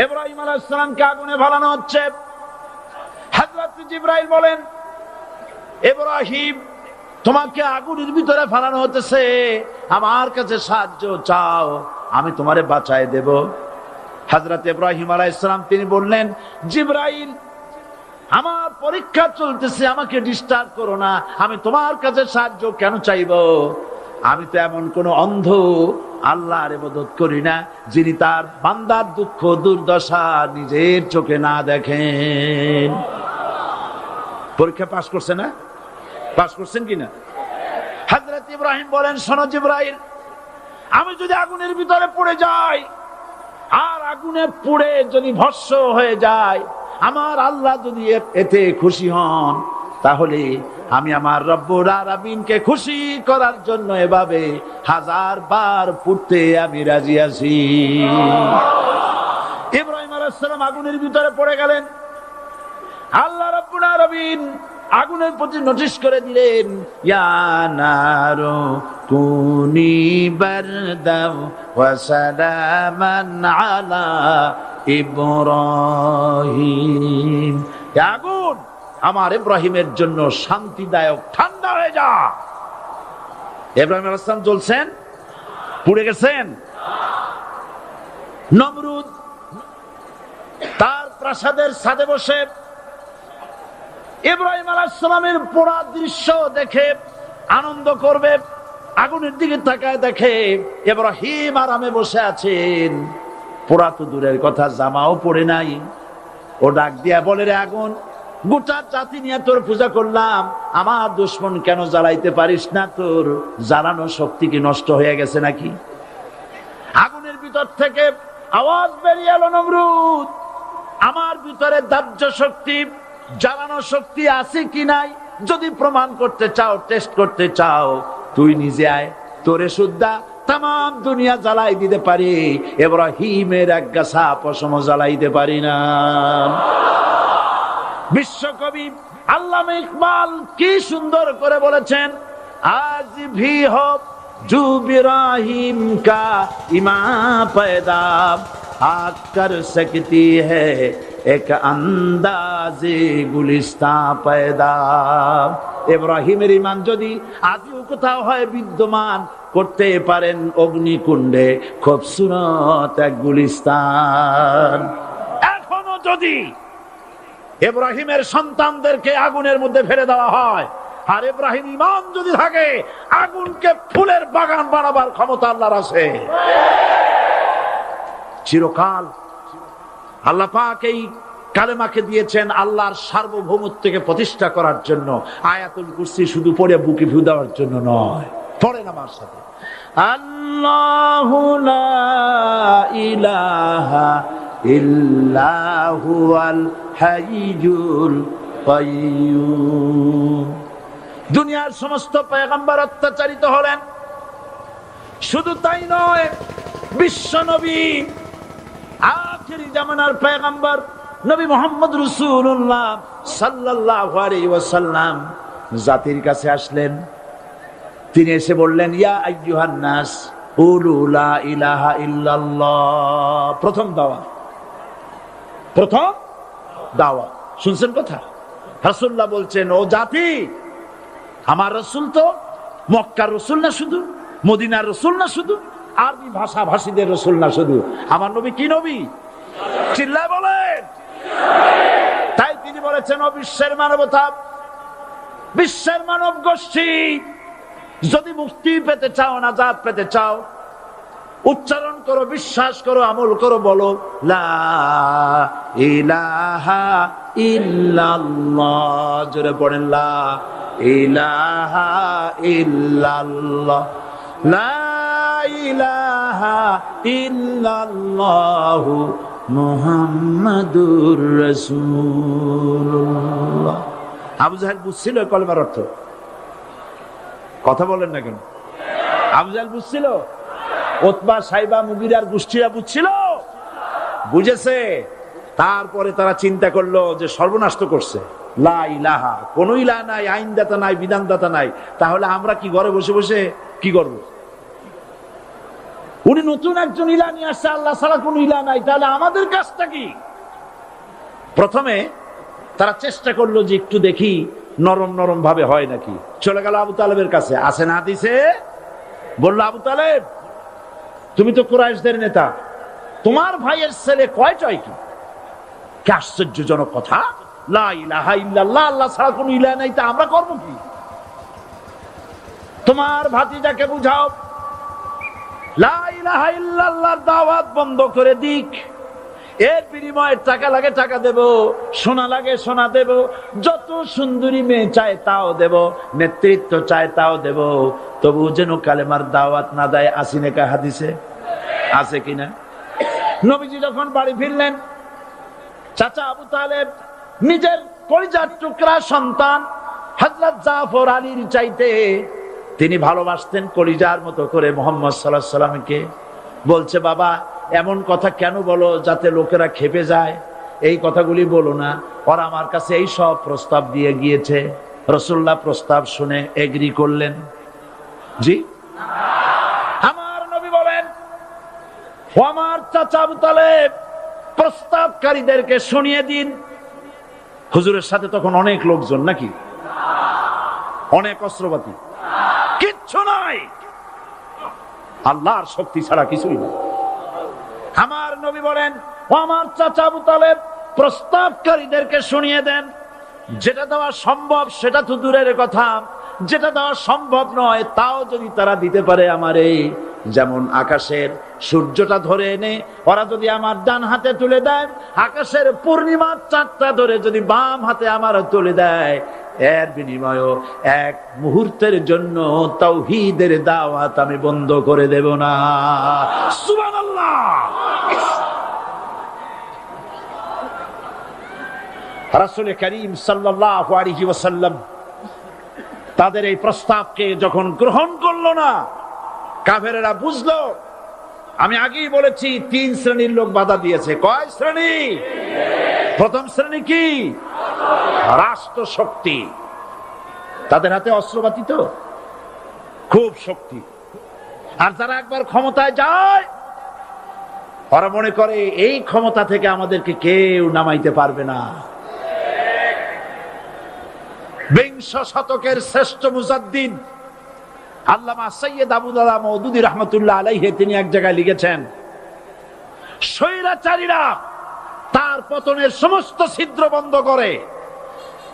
ইব্রাহিম আলাইহিস সালামকে আগুনে ফেলানো হচ্ছে। হযরত জিবরাইল বলেন, ইব্রাহিম তোমাকে আগুনের ভিতরে ফেলানো হতেছে, আমার কাছে সাহায্য চাও, আমি তোমারে বাঁচায় দেব। হযরত ইব্রাহিম আলাইহিস সালাম তিনি বললেন, জিবরাইল আমার পরীক্ষা চলতেছে, আমাকে ডিস্টার্ব করো না, আমি তোমার কাছে সাহায্য কেন চাইবো? আমি তো এমন কোন অন্ধ আল্লাহর ইবাদত করি না যিনি তার বান্দার দুঃখ দুর্দশা নিজের চোখে না দেখেন। পরীক্ষা পাস করছে না? পাস করছেন কিনা? হযরত ইব্রাহিম বলেন, শোনো জিবরাইল, আমি যদি আগুনের ভিতরে পড়ে যাই আর আগুনে পুড়ে যদি ভস্ম হয়ে যায়, আমার আল্লাহ যদি এতে খুশি হন, তাহলে আমি আমার রব্বুল আলামিনকে খুশি করার জন্য এভাবে 1000 বার পুড়তে আমি রাজি আছি। ইব্রাহিম আলাইহিস সালাম আগুনের ভিতরে পড়ে গেলেন। আল্লাহ রাব্বুল আলামিন আগুনের প্রতি নোটিশ করে দিলেন, ইয়া নারু কুনি বারদাও ওয়া সালামান আলা ইব্রাহিম। আগুন আমার ইব্রাহিমের জন্য শান্তিদায়ক, ঠান্ডা হয়ে যা। ইব্রাহিম আলাইহিস সালাম জ্বলছেন, পুড়ে গেছেন। নমরুদ তার প্রাসাদের ছাদে বসে ইব্রাহিম আলাইহিস সালামের পোড়া দৃশ্য দেখে আনন্দ করবে, আগুনের দিকে তাকায় দেখে ইব্রাহিম আরামে বসে আছেন। পোড়া তো দূরের কথা, জামাও পরে নাই। ও ডাক দিয়া বলে, রে আগুন, গোটা জাতি নিয়ে তোর পূজা করলাম, আমার দুশমন কেন জ্বালাইতে পারিস না? তোর জ্বালানো শক্তি কি নষ্ট হয়ে গেছে নাকি? আগুনের ভিতর থেকে আওয়াজ বেরিয়ে এলো, নমরুদ, আমার ভিতরে দাহ্য শক্তি, জ্বালানো শক্তি আছে কি নাই যদি প্রমাণ করতে চাও, টেস্ট করতে চাও, তুই নিজে আয়, তোরে সুদ্ধা তাম দুনিয়া জ্বালাই দিতে পারি, ইব্রাহিমের এক গাছা পশম জ্বালাইতে পারি না। বিশ্বকবি আল্লামা ইকবাল কি সুন্দর করে বলেছেন, আজ ভি হো জু ইব্রাহিম কা ইমা पैदा आग कर सकती है एक अंदाजे गुलिस्ता पैदा। ইব্রাহিমের ঈমান যদি আজও কোথাও হয় বিদ্যমান, করতে পারেন অগ্নিকুণ্ডে খুবসুরত এক গুলিস্তান। এখনো যদি ইব্রাহিমের সন্তানদেরকে আগুনের মধ্যে ফেলে দেওয়া হয়, আর ইব্রাহিম ঈমান যদি থাকে, আগুনকে ফুলের বাগান বানাবার ক্ষমতা আল্লাহর আছে। চিরকাল আল্লাহ পাক এই কালেমাকে দিয়েছেন আল্লাহর সার্বভৌমত্বকে প্রতিষ্ঠা করার জন্য। আয়াতুল কুরসি শুধু পড়ে বুকে ফু দেওয়ার জন্য নয়, পড়েন আমার সাথে, আল্লাহু লা ইলাহা ইল্লা হুয়াল হাইয়ুল কাইয়্যুম। দুনিয়ার সমস্ত পয়গম্বর অত্যাচারিত হলেন, শুধু তাই নয়, বিশ্ব নবী আখিরি জামানার পয়গম্বর নবী মুহাম্মদ রাসূলুল্লাহ সাল্লাল্লাহু আলাইহি ওয়াসাল্লাম জাতির কাছে আসলেন। তিনি এসে বললেন, ইয়া আইয়ুহান নাস কুলু লা ইলাহা ইল্লাল্লাহ। প্রথম দাওয়া শুনছেন কথা? রাসূলুল্লাহ বলছেন, ও জাতি, আমার রাসূল তো মক্কার রাসূল না শুধু, মদিনার রাসূল না শুধু, আরবি ভাষাভাষীদের রাসূল না শুধু, আমার নবী কি নবী? চিল্লায় বলেন। তাই তিনি বলেছেন, ও বিশ্বের মানবতা, বিশ্বের মানব গোষ্ঠী, যদি মুক্তি পেতে চাও, নাজাত পেতে চাও, উচ্চারণ করো, বিশ্বাস করো, আমল করো, বলো লা ইলাহা ইল্লাল্লাহ। জোরে পড়েন, লা ইলাহা ইল্লাল্লাহ, লা ইলাহা ইল্লাল্লাহু মুহাম্মাদুর রাসূলুল্লাহ। আবু জাহেল বুঝছিল কলেমার অর্থ? কথা বলেন না কেন? আবু জাহেল বুঝছিল? উতবা, সাইবা, মুগিরার গোষ্ঠীরা বুঝছিল? বুঝেছে। তারপরে তারা চিন্তা করলো যে সর্বনাশ তো করছে, লা ইলাহা, কোন ইলাহ নাই, আইনদাতা নাই, বিধানদাতা নাই, তাহলে আমরা কি ঘরে বসে বসে কি করব? উনি নতুন একজন ইলা নিয়ে আসছে, আল্লাহ ছাড়া কোন ইলা নাই, তাহলে আমাদের কাজটা কি? প্রথমে তারা চেষ্টা করলো যে একটু দেখি নরম নরম ভাবে হয় নাকি। চলে গেল আবু তালেবের কাছে, আসে না দিছে, বললো আবু তালেব তুমি তো কুরাইশদের নেতা, তোমার ভাইয়ের ছেলে কয়টাই কি? কি আশ্চর্যজনক কথা, লা ইলাহা ইল্লাল্লাহ, আল্লাহ ছাড়া কোন ইলাহ নাই, তা আমরা করবো কি? তোমার ভাতিজাকে বুঝাও লা ইলাহা ইল্লাল্লাহর দাওয়াত বন্ধ করে দিক, এর বিনিময়ে টাকা লাগে টাকা দেব, সোনা লাগে সোনা দেব, যত সুন্দরী মেয়ে চায় তাও দেব, নেতৃত্ব চায় তাও দেব, তবু যেন কালেমার দাওয়াত না দেয়। আসিনে কা হাদিসে আছে কিনা? নবীজি যখন বাড়ি ফিরলেন, চাচা আবু তালেব নিজের পরিজাত টুকরা সন্তান হযরত জাফর আলীর চাইতে তিনি ভালোবাসতেন কলিজার মতো করে মুহাম্মদ সাল্লাল্লাহু আলাইহি সাল্লামকে। বলছে বাবা এমন কথা কেন বলো যাতে লোকেরা খেপে যায়, এই কথাগুলি বলো না, ওরা আমার কাছে এই সব প্রস্তাব দিয়ে গিয়েছে। রাসূলুল্লাহ প্রস্তাব শুনে এগ্রি করলেন। জি, আমার নবী বলেন ও আমার চাচা আবু তালেব প্রস্তাবকারীদেরকে শুনিয়ে দিন। হুজুরের সাথে তখন অনেক লোকজন নাকি, অনেক অস্ত্রপাতি, কিচ্ছু নাই, আল্লাহর শক্তি ছাড়া কিছুই না। আমার নবী বলেন ও আমার চাচা আবু তালেব প্রস্তাবকারীদেরকে শুনিয়ে দেন, যেটা দেওয়া সম্ভব সেটা তো দূরের কথা, যেটা দেওয়া সম্ভব নয় তাও যদি তারা দিতে পারে আমারে, যেমন আকাশের সূর্যটা ধরে এনে ওরা যদি আমার ডান হাতে তুলে দেয়, আকাশের পূর্ণিমার চাঁদটা ধরে যদি বাম হাতে আমার তুলে দেয়, এর বিনিময়ে এক মুহূর্তের জন্য তাওহীদের দাওয়াত আমি বন্ধ করে দেব না। সুবহানাল্লাহ। রাসূল করিম সাল্লাল্লাহু আলাইহি ওয়াসাল্লাম তাদের এই প্রস্তাবকে যখন গ্রহণ করলো না, কাফেরেরা বুঝলো, আমি আগেই বলেছি 3 শ্রেণীর লোক বাধা দিয়েছে। কয় শ্রেণী? প্রথম শ্রেণী কি? রাষ্ট্র শক্তি, তাদের হাতে অস্ত্রপাতি তো খুব শক্তি, আর যারা একবার ক্ষমতায় যায় ওরা মনে করে এই ক্ষমতা থেকে আমাদেরকে কেউ নামাইতে পারবে না। বিংশ শতকের শ্রেষ্ঠ মুজাদ্দিদ আল্লামা সৈয়দ আবুল আলা মওদুদী রাহমাতুল্লাহ আলাইহি তিনি এক জায়গায় লিখেছেন, স্বৈরাচারীরা তার পতনের সমস্ত ছিদ্র বন্ধ করে,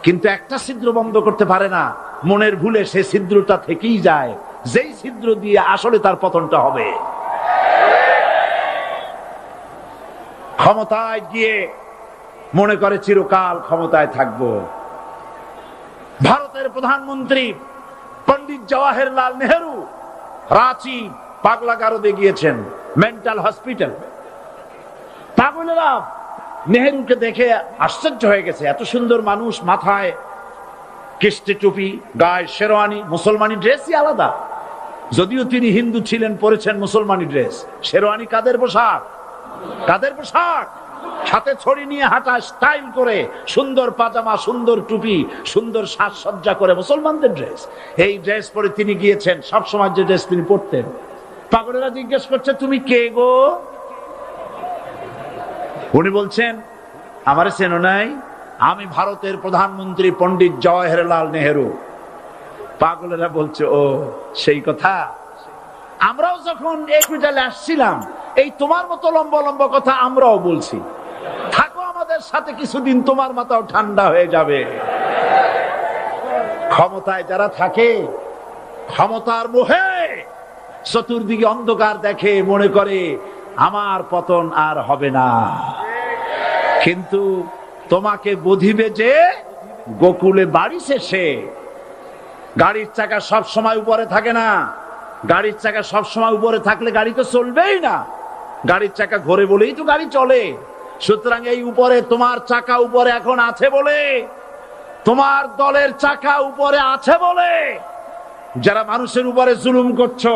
কিন্তু একটা ছিদ্র বন্ধ করতে পারে না, মনের ভুলে সে ছিদ্রটা থেকেই যায়, যেই ছিদ্র দিয়ে আসলে তার পতনটা হবে। ক্ষমতায় গিয়ে মনে করে চিরকাল ক্ষমতায় থাকবো। ভারতের প্রধানমন্ত্রী পণ্ডিত জওয়াহরলাল নেহেরু রাঁচি পাগলা গারদে গিয়েছেন, মেন্টাল হসপিটাল। পাগলেরা নেহেরুকে দেখে আশ্চর্য হয়ে গেছে, এত সুন্দর মানুষ, মাথায় কিস্তি টুপি, গায়ে শেরওয়ানি, মুসলমানি ড্রেসই আলাদা, যদিও তিনি হিন্দু ছিলেন, পরেছেন মুসলমানি ড্রেস। শেরওয়ানি কাদের পোশাক? কাদের পোশাক? হাতে ছড়ি নিয়ে হাঁটা, স্টাইল করে, সুন্দর পাজামা, সুন্দর টুপি, সুন্দর সাজসজ্জা করে, মুসলমানদের ড্রেস। এই ড্রেস পরে তিনি গিয়েছেন, সবসময় যে ড্রেস তিনি পরতেন। পাগলেরা জিজ্ঞেস করছে তুমি কে গো? উনি বলছেন আমারে চেনো নাই, আমি ভারতের প্রধানমন্ত্রী পণ্ডিত জওয়াহরলাল নেহেরু। পাগলেরা বলছে ও সেই কথা, আমরাও যখন একুইটালে আসছিলাম এই তোমার মতো লম্বা লম্বা কথা আমরাও বলছি, থাকো আমাদের সাথে কিছুদিন, তোমার মাথাও ঠান্ডা হয়ে যাবে। ক্ষমতায় যারা থাকে, ক্ষমতার মোহে চতুর্দিকে অন্ধকার দেখে, মনে করে আমার পতন আর হবে না। কিন্তু তোমাকে বুঝিবে যে গোকুলে বাড়ি শেষে গাড়ির চাকা সব সময় উপরে থাকে না, গাড়ির চাকা সব সময় উপরে থাকলে গাড়ি তো চলবেই না, গাড়ির চাকা ঘোরে বলেই তো গাড়ি চলে। সুতরাং এই উপরে তোমার চাকা উপরে এখন আছে বলে, তোমার দলের চাকা উপরে আছে বলে যারা মানুষের উপরে জুলুম করছো,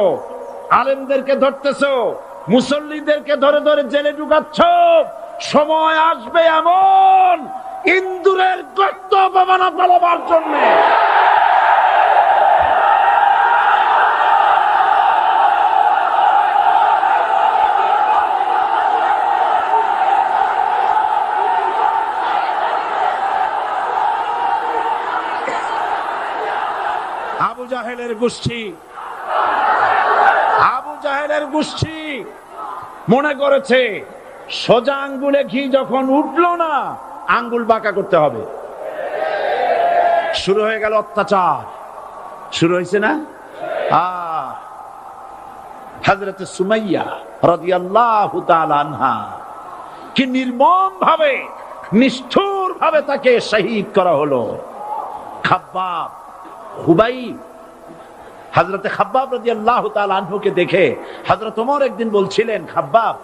আলেমদেরকে ধরতেছো, মুসল্লিদেরকে ধরে ধরে জেলে ঢুকাচ্ছ, সময় আসবে এমন ইন্দুরের গর্ত অপমানা পালাবার জন্য। জাহেলের গোষ্ঠী, আবু জাহেলের গোষ্ঠী মনে করেছে সোজা আঙ্গুলে ঘি যখন উঠলো না, আঙ্গুল বাঁকা করতে হবে। শুরু হয়ে গেল অত্যাচার, শুরু হয়েছে না? হযরত সুমাইয়া রাদিয়াল্লাহু তাআলা আনহা কি নির্মম ভাবে, নিষ্ঠুর ভাবে তাকে শহীদ করা হলো। খাব্বাব, খুবাইব, হযরত খাব্বাব রাদিয়াল্লাহু তাআলা আনহুকে দেখে হযরত ওমর একদিন বলছিলেন, খাব্বাব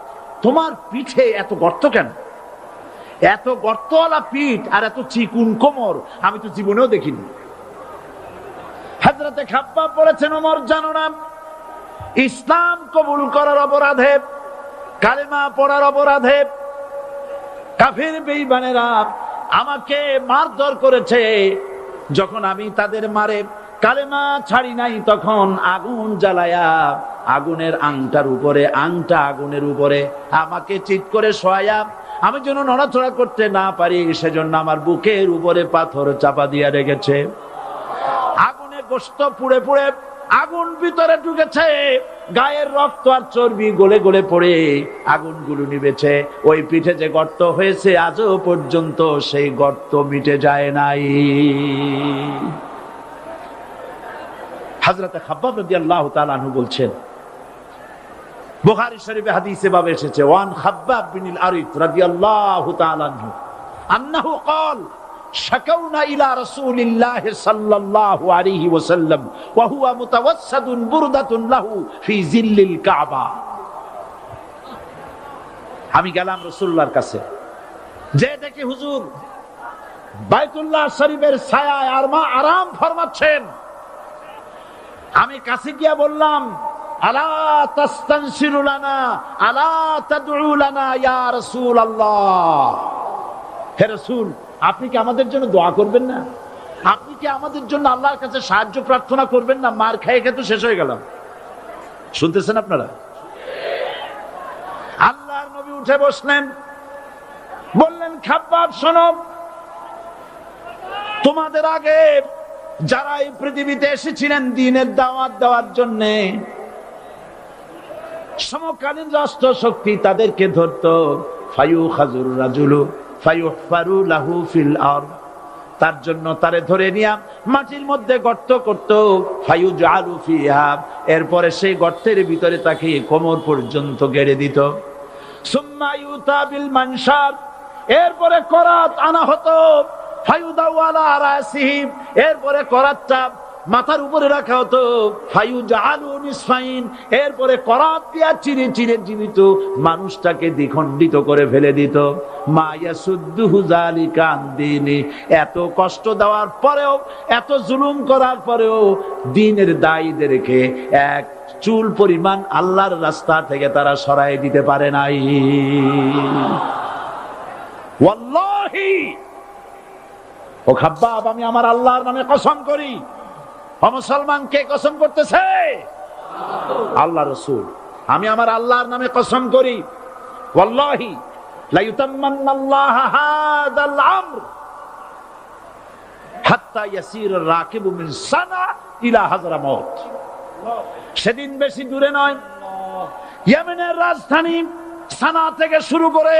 তোমার পিঠে এত গর্ত কেন? এত গর্তওয়ালা পিঠ আর এত চিকুন কোমর আমি তো জীবনেও দেখিনি। হযরত খাব্বাব বলেছেন, ওমর জানো না, ইসলাম কবুল করার অপরাধে, কালেমা পড়ার অপরাধে কাফির বেঈমানেরা আমাকে মারধর করেছে। যখন আমি তাদের মারে কালেমা ছাড়ি নাই, তখন আগুন জ্বালায়া আগুনের আংটার উপরে, আংটা আগুনের উপরে আমাকে চিৎ করে শোয়ায়া, আমি যেন নড়াচড়া করতে না পারি সেজন্য আমার বুকের উপরে পাথর চাপা দিয়ে রেখেছে। আগুনে গোশত পুড়ে পুড়ে আগুন ভিতরে ঢুকেছে, গায়ের রক্ত আর চর্বি গলে গলে পড়ে আগুনগুলো নিভেছে। ওই পিঠে যে গর্ত হয়েছে আজও পর্যন্ত সেই গর্ত মিটে যায় নাই। হযরত খাব্বাব রাদিয়াল্লাহু তাআলা আনহু বলছেন, বুখারী শরীফে হাদিসে ভাবে এসেছে, ওয়ান খাব্বাব বিনুল আরিত রাদিয়াল্লাহু তাআলা আনহু আন্নাহু ক্বাল শাকাউনা ইলা রাসূলিল্লাহ সাল্লাল্লাহু আলাইহি ওয়াসাল্লাম ওয়া হুয়া মুতাওয়াসসাদুন বুরদাতুন লাহু ফি জিল্লিল কাবা। আমি গেলাম রাসূলুল্লাহর কাছে, যে দেখি হুজুর বাইতুল্লাহ শরীফের ছায়ায় আরাম ফরমাচ্ছেন। আমি কাছে গিয়া বললাম, আলা তাস্তানসিরু লানা আলা তাদউ লানা ইয়া রাসূলুল্লাহ, হে রাসূল আপনি কি আমাদের জন্য দোয়া করবেন না? আপনি কি আমাদের জন্য আল্লাহর কাছে সাহায্য প্রার্থনা করবেন না? মার খেয়ে খেয়ে তো শেষ হয়ে গেলাম। শুনতেছেন আপনারা? আল্লাহর নবী উঠে বসলেন, বললেন, খাব্বাব শোনো, তোমাদের আগে যারা এই পৃথিবীতে এসেছিলেন দ্বীনের দাওয়াত দেওয়ার জন্য, সমকালীন রাষ্ট্র শক্তি তাদেরকে ধরতো, ফায়ুখাজুর রাজুলু ফায়ুহফারু লাহু ফিল আরদ, তার জন্য তারে ধরে নিয়া মাটির মধ্যে গর্ত করত, ফায়ুজআলু ফিহা, এরপরে সেই গর্তের ভিতরে তাকে কোমর পর্যন্ত গেড়ে দিত। সুম্মা ইউতা বিল মানশার, এরপরে করাত আনা হতো, ফায়ুদাউ আলা রাসিহি, এরপরে করাতটা মাথার উপরে রাখা হতো, ফায়ুজআলু নিসফাইন, এরপরে করাত দিয়া চিরে চিরে জীবিত মানুষটাকে দ্বিখণ্ডিত করে ফেলে দিত। মা ইয়াসুদ্দুহু যালিকা আন দীনি, এত কষ্ট দেওয়ার পরেও, এত জুলুম করার পরেও দ্বীনের দায়ীদেরকে এক চুল পরিমাণ আল্লাহর রাস্তা থেকে তারা সরাই দিতে পারে নাই। ওয়াল্লাহি, ও খাব্বাব আমি আমার আল্লাহর নামে কসম করি। ও মুসলমান, কে কসম করতেছে? আল্লাহ রাসূল। আমি আমার আল্লাহর নামে কসম করি, ওয়াল্লাহি লা ইউতাম্মান্নাল্লাহু হাদাল আমর হাত্তা ইয়াসির রাকিবু মিন সানা ইলা হাজরামাউত। সেদিন বেশি দূরে নয়, ইয়েমেনের রাজধানী সানা থেকে শুরু করে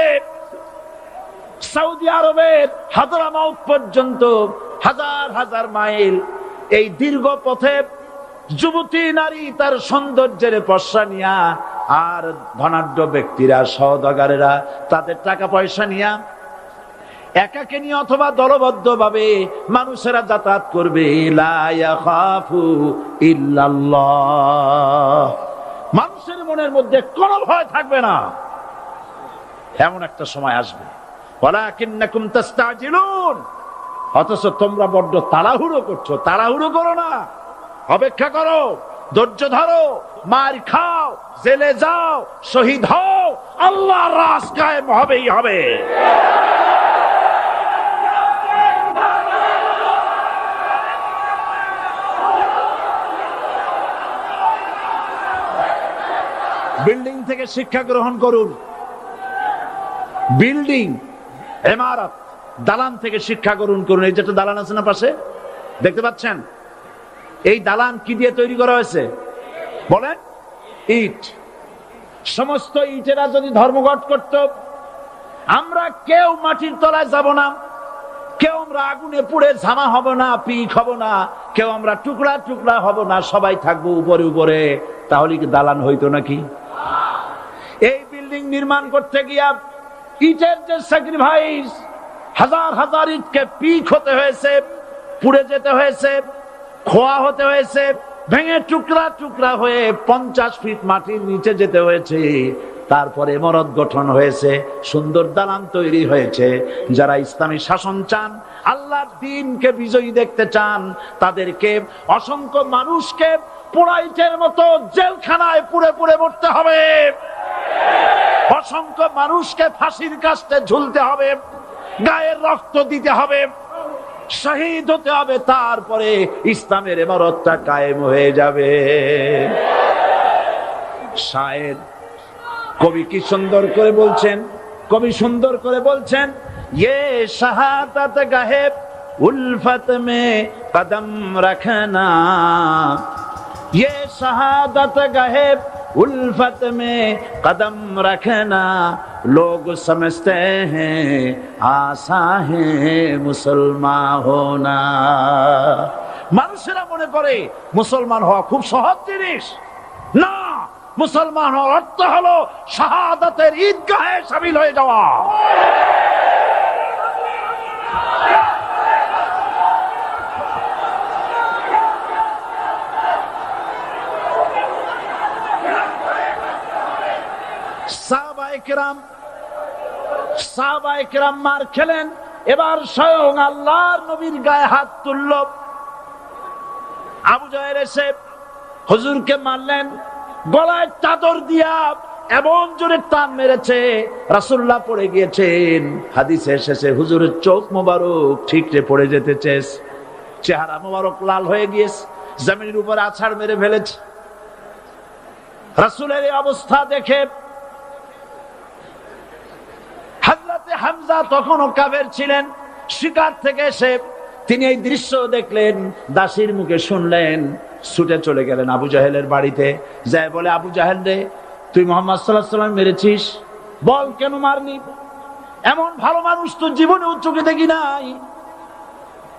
সৌদি আরবের হাজরামাউত পর্যন্ত হাজার হাজার মাইল, এই দীর্ঘ পথে যুবতী নারী তার সৌন্দর্যের পশ্চা নিয়া, আর ধনাঢ্য ব্যক্তিরা সওদাগরেরা তাদের টাকা পয়সা নিয়া একাকে নিয়ে অথবা দলবদ্ধ ভাবে মানুষেরা যাতায়াত করবে। লা ইয়াখাফু ইল্লাল্লাহ, মানুষের মনের মধ্যে কোনো ভয় থাকবে না। এমন একটা সময় আসবে, ওয়ালাকিন্নাকুম তাস্তাজিলুন, অথচ তোমরা বড্ড তাড়াহুড়ো করছো। তাড়াহুড়ো করো না, অপেক্ষা করো, ধৈর্য ধরো, মার খাও, জেলে যাও, শহীদ হও, আল্লাহর রাজ কায়েম হবেই হবে। বিল্ডিং থেকে শিক্ষা গ্রহণ করুন, বিল্ডিং, ইমারত, দালান থেকে শিক্ষা গ্রহণ করুন। এই যেটা দালান আছে না পাশে, দেখতে পাচ্ছেন? এই দালান কি দিয়ে তৈরি করা হয়েছে বলেন? ইট। সমস্ত ইটেরা যদি ধর্মঘট করত, আমরা কেউ মাটির তলায় যাব না, কেউ আমরা আগুনে পুড়ে ঝামা হব না, পিক হব না, কেউ আমরা টুকরা টুকরা হব না, সবাই থাকবো উপরে উপরে, তাহলে কি দালান হইতো নাকি? এই বিল্ডিং নির্মাণ করতে গিয়া ইটের যে স্যাক্রিফাইস, হাজার হাজার ইটকে পিক হতে হয়েছে, পুড়ে যেতে হয়েছে, খোয়া হতে হয়েছে, ভেঙে টুকরা টুকরা হয়ে 50 ফিট মাটির নিচে যেতে হয়েছে, তারপরে ইমারত গঠন হয়েছে, সুন্দর দালান তৈরি হয়েছে। যারা ইসলামী শাসন চান, আল্লাহর দ্বীনকে বিজয়ী দেখতে চান, তাদেরকে অসংখ্য মানুষকে পোড়াইটের মতো জেলখানায় পুড়ে পুড়ে মরতে হবে, অসংখ্য মানুষকে ফাঁসির কাস্তে ঝুলতে হবে, গায়ের রক্ত দিতে হবে, শহীদ হতে হবে, তারপরে ইসলামের ইমারতটা কায়েম হয়ে যাবে। শায়ের কবি কি সুন্দর করে বলছেন, কবি সুন্দর করে বলছেন, ये शहादत गाहे उल्फत में कदम रखना, ये शहादत गाहे उल्फत में कदम रखना, लोग समझते हैं आसा है मुसलमान होना। মানুষেরা মনে করে মুসলমান হওয়া খুব সহজ জিনিস। না, মুসলমান হওয়ার অর্থ হলো শাহাদাতের ঈদগাহে শামিল হয়ে যাওয়া। সাহাবায়ে কেরাম মার খেলেন, এবার স্বয়ং আল্লাহর নবীর গায়ে হাত তুলল। আবু জাহেল এসে হুজুরকে মারলেন, গলায় চাদর দিয়া এমন জোরে টান মেরেছে, রাসূলুল্লাহ পড়ে গিয়েছেন। হাদিসে এসেছে হুজুরের চোখ মোবারক ঠিকরে পড়ে যেতেছে, চেহারা মোবারক লাল হয়ে গিয়েছে, জমিনের উপর আছাড় মেরে ফেলেছে। রাসূলের এই অবস্থা দেখে হযরতে হামজা তখনও কাফের ছিলেন, শিকার থেকে এসে তিনি এই দৃশ্য দেখলেন, দাসীর মুখে শুনলেন, ছুটে চলে গেলেন আবু জাহেলের বাড়িতে। যায় বলে, আবু জাহেল রে, তুই মুহাম্মদ সাল্লাল্লাহু আলাইহি ওয়াসাল্লাম মেরেছিস, বল কেন মারনি? এমন ভালো মানুষ তো জীবনে চোখে দেখি নাই,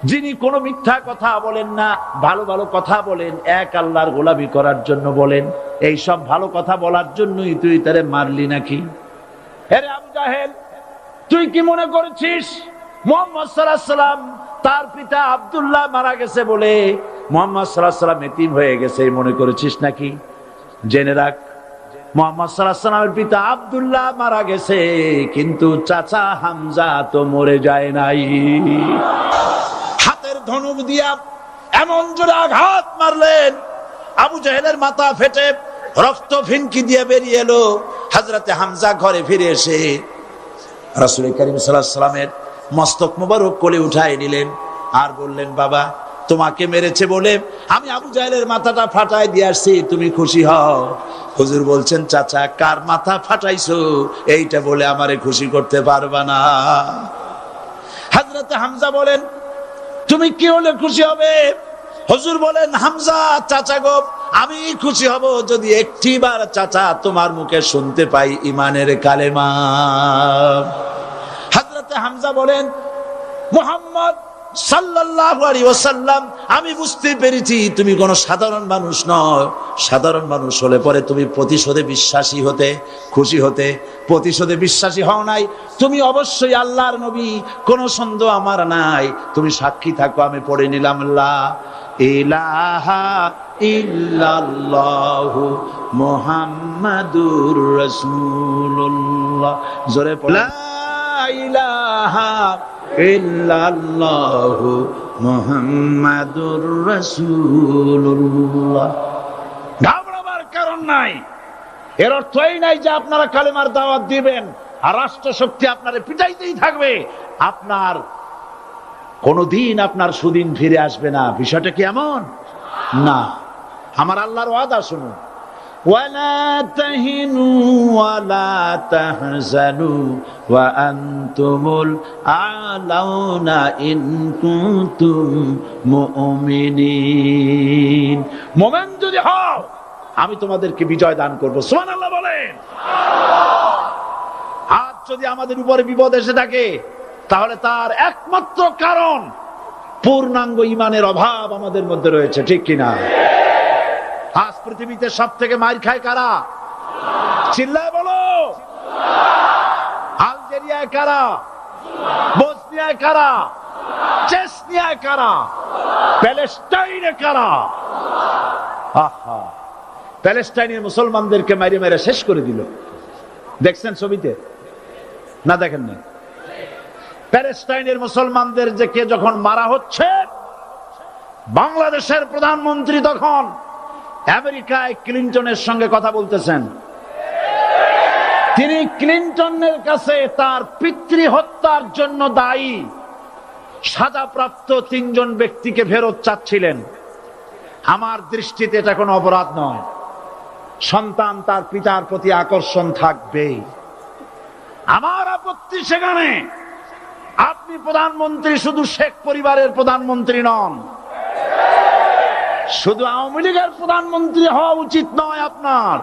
যিনি কোনো মিথ্যা কথা বলেন না, ভালো ভালো কথা বলেন, এক আল্লাহর গোলামি করার জন্য বলেন। এই সব ভালো কথা বলার জন্যই তুই তারে মারলি নাকি? আরে আবু জাহেল, তুই কি মনে করেছিস মুহাম্মদ সাল্লাল্লাহু আলাইহি ওয়াসাল্লাম তার পিতা আব্দুল্লাহ মারা গেছে বলে মুহাম্মদ সাল্লাল্লাহু আলাইহি ওয়াসাল্লাম এতিম হয়ে গেছে মনে করেছিস নাকি? জেনে রাখ, মুহাম্মদ সাল্লাল্লাহু আলাইহি ওয়াসাল্লামের পিতা আব্দুল্লাহ মারা গেছে, কিন্তু চাচা হামজা তো মরে যায় নাই। হাতের ধনুক দিয়া এমন জোরে আঘাত মারলেন, আবু জাহেলের মাথা ফেটে রক্ত ফিনকি দিয়ে বেরিয়ে এলো। হযরতে হামজা ঘরে ফিরে এসে রাসূল করিম সাল্লাল্লাহু আলাইহি ওয়াসাল্লামের মস্তক মোবারক কোলে উঠায় নিলেন আর বললেন, বাবা, তোমাকে মেরেছে বলে আমি আবু জাহেলের মাথাটা ফাটাই দিয়ে আসছি, তুমি খুশি হও। হুজুর বলছেন, চাচা, কার মাথা ফাটাইছো এইটা বলে আমারে খুশি করতে পারবা না। হযরতে হামজা বলেন, তুমি কি হলে খুশি হবে? হুজুর বলেন, হামজা চাচা গো, আমি খুশি হব যদি একটিবার চাচা তোমার মুখে শুনতে পাই ঈমানের কালেমা। হযরতে হামজা বলেন, মুহাম্মদ সাল্লাল্লাহু আলাইহি ওয়াসাল্লাম, আমি বুঝতে পেরেছি তুমি কোনো সাধারণ মানুষ নও। সাধারণ মানুষ হলে পরে তুমি প্রতিশোধে বিশ্বাসী হতে, খুশি হতে। প্রতিশোধে বিশ্বাসী হও নাই, তুমি অবশ্যই আল্লাহর নবী, কোনো সন্দেহ আমার নাই। তুমি সাক্ষী থাকো, আমি পড়ে নিলাম, লা ইলাহা ইল্লাল্লাহু মুহাম্মাদুর রাসূলুল্লাহ। জোরে পড়ো, লা ইলাহা ইল্লাল্লাহু মুহাম্মাদুর রাসূলুল্লাহ। ঘাবড়াবার কারণ নাই। এর অর্থ এই নাই যে আপনারা কালেমার দাওয়াত দিবেন আর রাষ্ট্রশক্তি আপনারে পিটাইতেই থাকবে, আপনার কোনদিন আপনার সুদিন ফিরে আসবে না। বিষয়টা কি এমন না? আমার আল্লাহর ওয়াদা শুনুন, ওয়ালা তাহিনু ওয়ালা তাহজানু ওয়া আনতুমুল আ'লাউনা ইন কুনতুম মুমিনিন। মুমিন যদি হও আমি তোমাদেরকে বিজয় দান করব। সুবহানাল্লাহ বলেন। আজ যদি আমাদের উপরে বিপদ এসে থাকে তাহলে তার একমাত্র কারণ পূর্ণাঙ্গ ঈমানের অভাব আমাদের মধ্যে রয়েছে, ঠিক কিনা? আজ পৃথিবীতে সব থেকে মার খায় কারা? চিল্লায় বলো। আলজেরিয়ায় কারা? বসনিয়ায় কারা? চেচনিয়ায় কারা? প্যালেস্টাইনে কারা? আহা, প্যালেস্টাইনের মুসলমানদেরকে মেরে মেরে শেষ করে দিল। দেখছেন ছবিতে না? দেখেন না? প্যালেস্টাইনের মুসলমানদেরকে যখন মারা হচ্ছে, বাংলাদেশের প্রধানমন্ত্রী তখন আমেরিকায় ক্লিনটনের সঙ্গে কথা বলতেছেন। তিনি ক্লিনটনের কাছে তার পিতৃ হত্যার জন্য দায়ী সাজাপ্রাপ্ত 3 জন ব্যক্তিকে ফেরত চাচ্ছিলেন। আমার দৃষ্টিতে এটা কোনো অপরাধ নয়। সন্তান তার পিতার প্রতি আকর্ষণ থাকবেই। আমার আপত্তি সেখানে আপনি প্রধানমন্ত্রী শুধু শেখ পরিবারের প্রধানমন্ত্রী নন, শুধু আওয়ামী লীগের প্রধানমন্ত্রী হওয়া উচিত নয় আপনার।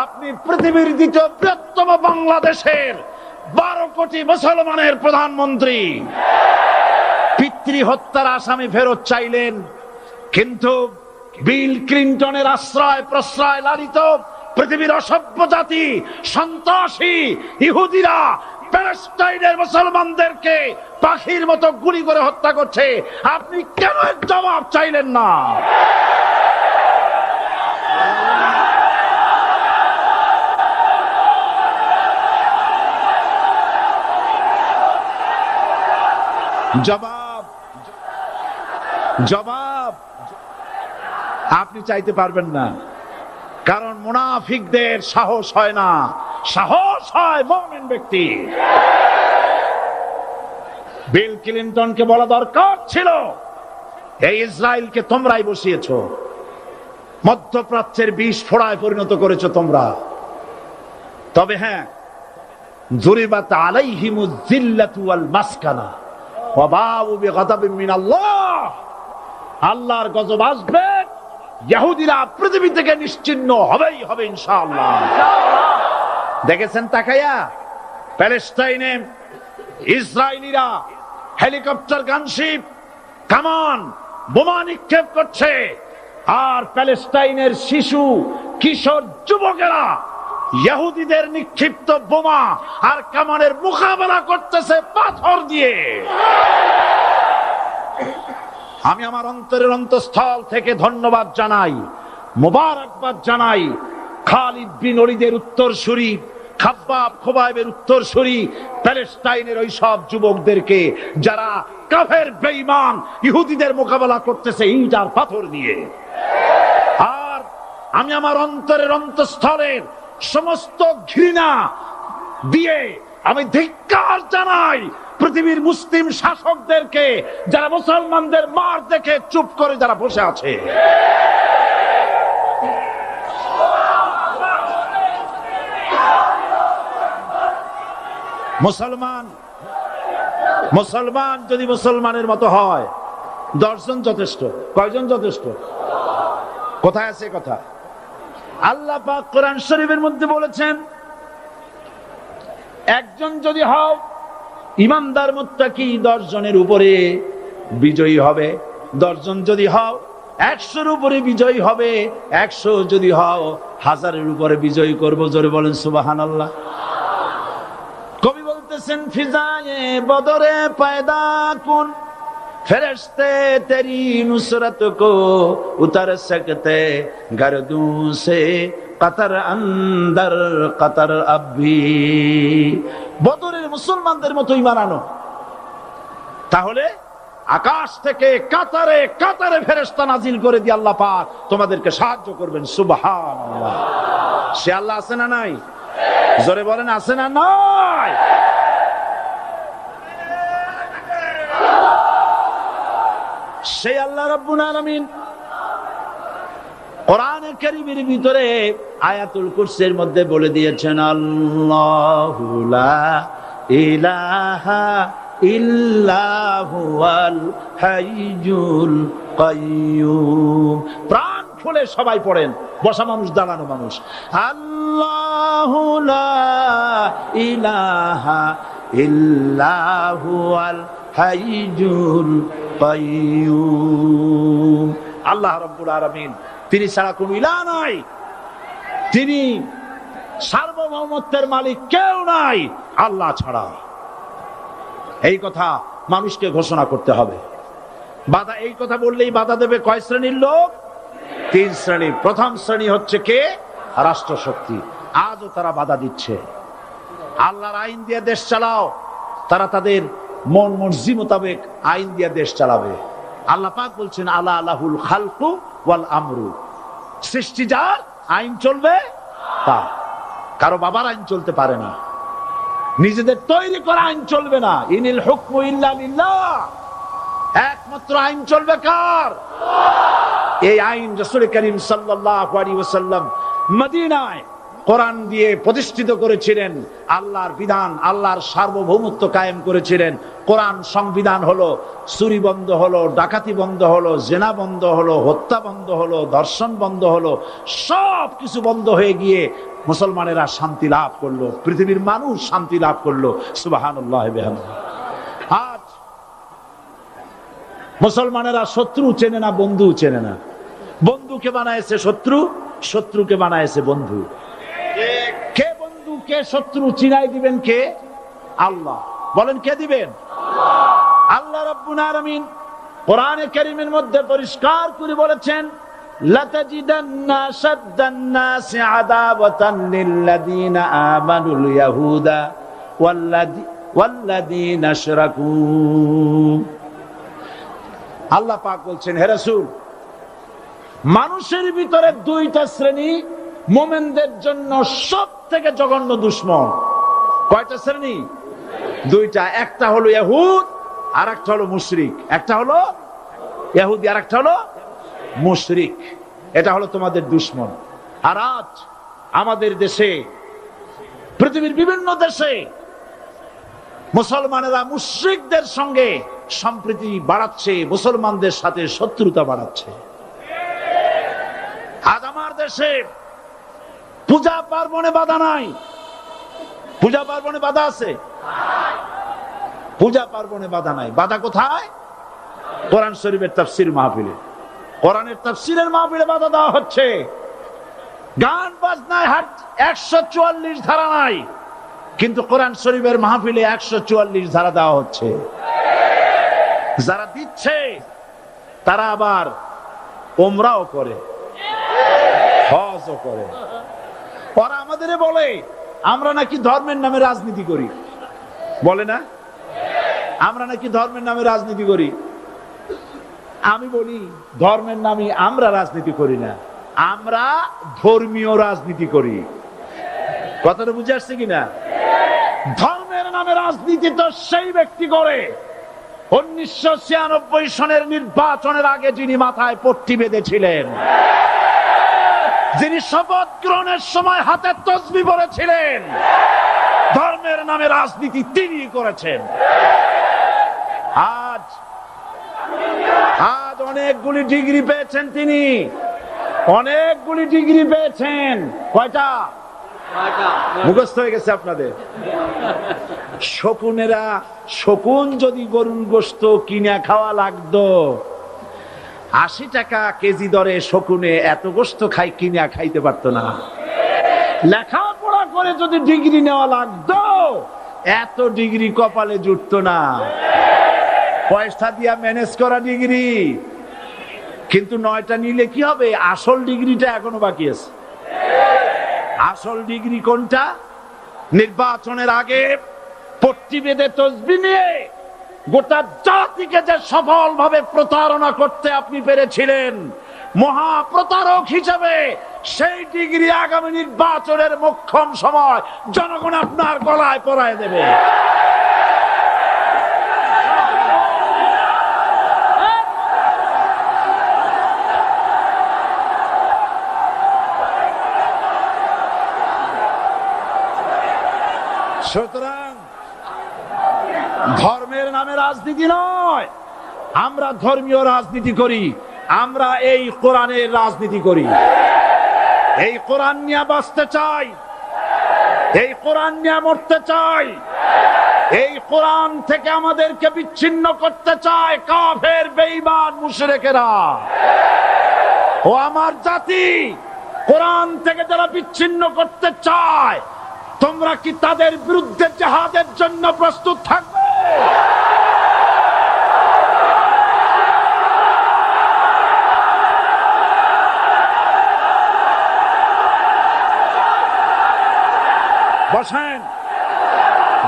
আপনি পৃথিবীর দ্বিতীয় বৃহত্তম বাংলাদেশের 12 কোটি মুসলমানের প্রধানমন্ত্রী। পিতৃ হত্যার আসামি ফেরত চাইলেন, কিন্তু বিল ক্লিনটনের আশ্রয় প্রশ্রয় লালিত পৃথিবীর অসভ্য জাতি সন্ত্রাসী ইহুদিরা প্যালেস্টাইনের মুসলমানদেরকে পাখির মতো গুলি করে হত্যা করছে। আপনি কেন জবাব চাইলেন না? জবাব জবাব আপনি চাইতে পারবেন না, কারণ মুনাফিকদের সাহস হয় না, সাহস হয় মুমিন ব্যক্তি। বিল ক্লিনটনকে বলা দরকার ছিল, এই ইসরায়েলকে তোমরাই বসিয়েছো, মধ্যপ্রাচ্যের বিষ ফোড়ায় পরিণত করেছো তোমরা। তবে হ্যাঁ, যুরিবাত আলাইহিমুজ যিল্লাতু ওয়াল মাসকানা ওয়া বাউ বিগাদাবিন মিনাল্লাহ। আল্লাহর গজব আসবে, ইহুদিরা পৃথিবী থেকে নিশ্চিহ্ন হবেই হবে ইনশাআল্লাহ। দেখেছেন তাকায়া প্যালেস্টাইনে ইসরায়েলিরা হেলিকপ্টার, গানশিপ, কামান, বোমা নিক্ষেপ করছে, আর প্যালেস্টাইনের শিশু কিশোর যুবকেরা ইহুদিদের নিক্ষিপ্ত বোমা আর কামানের মোকাবেলা করতেছে পাথর দিয়ে। আমি আমার অন্তরের অন্তঃস্থল থেকে ধন্যবাদ জানাই, মোবারকবাদ জানাই খালিদ বিন ওলীদের উত্তরসূরি, খাব্বাব খোবাইবের উত্তরসূরি প্যালেস্টাইনের ওই সব যুবকদেরকে যারা কাফের বেঈমান ইহুদিদের মোকাবেলা করতেছে ইট আর পাথর দিয়ে। আর আমি আমার অন্তরের অন্তঃস্থলের সমস্ত ঘৃণা দিয়ে আমি ধিক্কার জানাই পৃথিবীর মুসলিম শাসকদেরকে, যারা মুসলমানদের মার দেখে চুপ করে যারা বসে আছে। মুসলমান যদি মুসলমানের মতো হয়, 10 জন যথেষ্ট। কয়জন যথেষ্ট? কোথায় আছে কথা? আল্লাহ পাক কোরআন শরীফের মধ্যে বলেছেন, একজন যদি হও ইমানদার মুত্তাকি 10 জনের উপরে বিজয়ী হবে। 10 জন যদি হও 100-র উপরে বিজয়ী হবে। 100 যদি হও 1000-এর উপরে বিজয়ী করব। জোরে বলেন সুবহানাল্লাহ। কবি বলতেছেন, ফিজায়ে বদরে পয়দা কুন ফেরেশতে তেরি নুসরত কো উতার সকতে গর্দু সে কাতার আন্দর কাতার আবি। বদরের মুসলমানদের মতো ঈমান আনো, তাহলে আকাশ থেকে কাতারে কাতারে ফেরেশতা নাজিল করে দিয়ে আল্লাহ পাক তোমাদেরকে সাহায্য করবেন। সুবহানাল্লাহ। সে আল্লাহ আছে না নাই? জোরে বলেন, আছে না নাই? সেই আল্লাহ রাব্বুল আলামিন কোরআনে কারীমের ভিতরে আয়াতুল কুরসির মধ্যে বলে দিয়েছেন আল্লাহু লা ইলাহা ইল্লাহু আল হাইয়ুল কাইয়্যুম। প্রাণ খুলে সবাই পড়েন, বসা মানুষ দাঁড়ানো মানুষ। আল্লাহু লা ইলাহা ইল্লাহু আল হাইয়ুল কাইয়্যুম। আল্লাহ রাব্বুল আলামিন, তিনি ছাড়া কোনো ইলাহ নাই, তিনি সার্বভৌমত্বের মালিক, কেউ নাই আল্লাহ ছাড়া। এই কথা মানুষকে ঘোষণা করতে হবে। বাধা, এই কথা বললেই বাধা দেবে কয় শ্রেণীর লোক? 3 শ্রেণীর। প্রথম শ্রেণী হচ্ছে কে? রাষ্ট্রশক্তি। আজও তারা বাধা দিচ্ছে। আল্লাহর আইন দিয়ে দেশ চালাও, তারা তাদের মন মর্জি মোতাবেক আইন দিয়ে দেশ চালাবে। আল্লাহ পাক বলছেন আলা আলাহুল খালকু ওয়াল আমরু, সৃষ্টি যার, আইন চলবে তা। কারো বাবার আইন চলতে পারে না, নিজেদের তৈরি করা আইন চলবে না। ইনিল হুকমু ইল্লা লিল্লাহ, একমাত্র আইন চলবে কার? এই আইন রাসূল করিম সাল্লাল্লাহু আলাইহি ওয়াসাল্লাম মদিনায় কোরআন দিয়ে প্রতিষ্ঠিত করেছিলেন। আল্লাহর বিধান, আল্লাহর সার্বভৌমত্ব কায়েম করেছিলেন। কোরআন সংবিধান হলো, চুরি বন্ধ হলো, ডাকাতি বন্ধ হলো, জেনা বন্ধ হলো, হত্যা বন্ধ হলো, ধর্ষণ বন্ধ হলো, সব কিছু বন্ধ হয়ে গিয়ে মুসলমানেরা শান্তি লাভ করলো, পৃথিবীর মানুষ শান্তি লাভ করলো। সুবহানাল্লাহ বিহামদিহি। আজ মুসলমানেরা শত্রু চেনে না, বন্ধু চেনে না। বন্ধুকে বানায়েছে শত্রু, শত্রুকে বানায়েছে বন্ধু। কে বন্ধু কে শত্রু চিনাই দিবেন কে? আল্লাহ। বলেন কে দিবেন? আল্লাহ রাব্বুল আলামিন কোরআনে কারীমের মধ্যে পরিষ্কার করে বলেছেন লাতাজিদান্না শাদ্দান নাসি আদাওয়াতান লিল্লাযীনা আমানুল ইয়াহুদা ওয়াল্লাযীনা আশরাকু। আল্লাহ পাক বলছেন, হে রাসূল, মানুষের ভিতরে 2টা শ্রেণী মুমিনদের জন্য সবথেকে জঘন্য দুশমন। কয়টা শ্রেণী? 2টা। একটা হলো ইহুদ, আর একটা হলো মুশরিক। একটা হলো ইহুদি, আর একটা হলো মুশরিক। এটা হলো তোমাদের দুশমন। আর আজ আমাদের দেশে, পৃথিবীর বিভিন্ন দেশে মুসলমানেরা মুশরিকদের সঙ্গে সম্প্রীতি বাড়াচ্ছে, মুসলমানদের সাথে শত্রুতা বাড়াচ্ছে। আজ আমার দেশে পূজা পার্বণে বাধা নাই। পূজা পার্বণে বাধা আছে? পূজা পার্বণে বাধা নাই। বাধা কোথায়? কোরআন শরীফের তাফসীর মাহফিলে। কোরআনের তাফসীরের মাহফিলে বাধা দেওয়া হচ্ছে। গান বাজনায় 144 ধারা নাই, কিন্তু কোরআন শরীফের মাহফিলে 144 ধারা দেওয়া হচ্ছে। যারা দিচ্ছে তারা আবার ওমরাও করে, হজও করে। ওরা আমাদের বলে আমরা নাকি ধর্মের নামে রাজনীতি করি। বলে না? আমরা নাকি ধর্মের নামে রাজনীতি করি। আমি বলি ধর্মের নামে আমরা রাজনীতি করি না, আমরা ধর্মীয় রাজনীতি করি। কথাটা বুঝে আসছে কিনা? ধর্মের নামে রাজনীতি তো সেই ব্যক্তি করে 1996 সনের নির্বাচনের আগে যিনি মাথায় পট্টি বেঁধেছিলেন, যিনি শপথ গ্রহণের সময় হাতে তসবিহ পড়েছিলেন। ধর্মের নামে রাজনীতি তিনি করেছেন। আজ অনেকগুলি ডিগ্রি পেয়েছেন তিনি, অনেকগুলি ডিগ্রি পেয়েছেন। কয়টা? মুখস্থ হয়ে গেছে আপনাদের। শকুনেরা, শকুন যদি গরুর গোশত কিনে খাওয়া লাগতো, 80 টাকা কেজি দরে শকুনে এত গোশত কিনে খাইতে পারতো না। লেখাপড়া করে যদি ডিগ্রি নেওয়া লাগতো, এত ডিগ্রি কপালে জুটতো না। পয়সা দিয়া ম্যানেজ করা ডিগ্রি, কিন্তু 9টা নিলে কি হবে? আসল ডিগ্রিটা এখনো বাকি আছে। আসল ডিগ্রি কোনটা? নির্বাচনের আগে পট্টি বেঁধে তসবিহ নিয়ে গোটা জাতিকে যে সফলভাবে প্রতারণা করতে আপনি পেরেছিলেন, মহা প্রতারক হিসেবে সেই ডিগ্রি আগামী নির্বাচনের মোক্ষম সময় জনগণ আপনার গলায় পরায় দেবে। ধর্মের নামে রাজনীতি নয়, আমরা ধর্মীয় রাজনীতি করি, আমরা এই কোরআনের রাজনীতি করি। এই কোরআন নিয়ে বাঁচতে চাই, এই কোরআন নিয়ে মরতে চাই, এই কোরআন থেকে আমাদেরকে বিচ্ছিন্ন করতে চায় কাফের বেঈমান মুশরিকেরা। ও আমার জাতি, কোরআন থেকে যারা বিচ্ছিন্ন করতে চায়, তোমরা কি তাদের বিরুদ্ধে জিহাদের জন্য প্রস্তুত থাকবে? বসেন,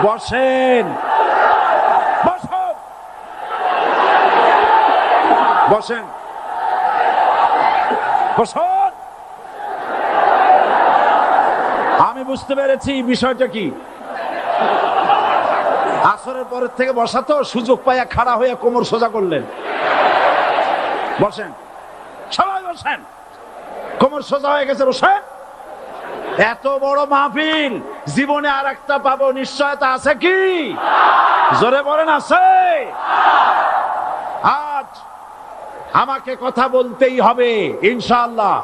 বসেন, বসেন, বসেন, বসেন। আমি বুঝতে পেরেছি বিষয়টা কি। আসরের পরের থেকে বসা তো, সুযোগ পাইয়া খাড়া হয়ে কোমর সোজা করলেন। বসেন, সবাই বসেন, কোমর সোজা হয়ে গেছে, বসেন। এত বড় মাহফিল, জীবনে আর একটা পাবো নিশ্চয়তা আছে কি? জোরে বলেন, আছে? আজ আমাকে কথা বলতেই হবে ইনশাআল্লাহ,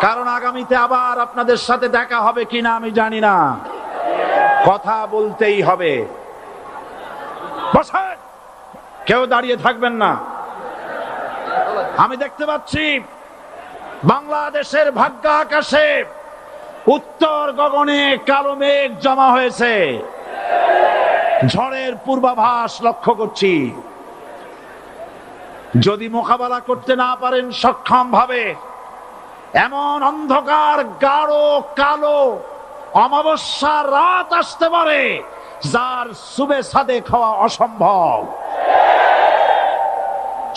কারণ আগামীতে আবার আপনাদের সাথে দেখা হবে কিনা আমি জানি না। কথা বলতেই হবে। বসেন, কেউ দাঁড়িয়ে থাকবেন না। আমি দেখতে পাচ্ছি বাংলাদেশের ভাগ্য আকাশে উত্তর গগনে কালো মেঘ জমা হয়েছে, ঝড়ের পূর্বাভাস লক্ষ্য করছি। যদি মোকাবেলা করতে না পারেন সক্ষম ভাবে, এমন অন্ধকার গাঢ় কালো অমাবস্যার রাত আসতে পারে যার সুবে সাদেক হওয়া অসম্ভব।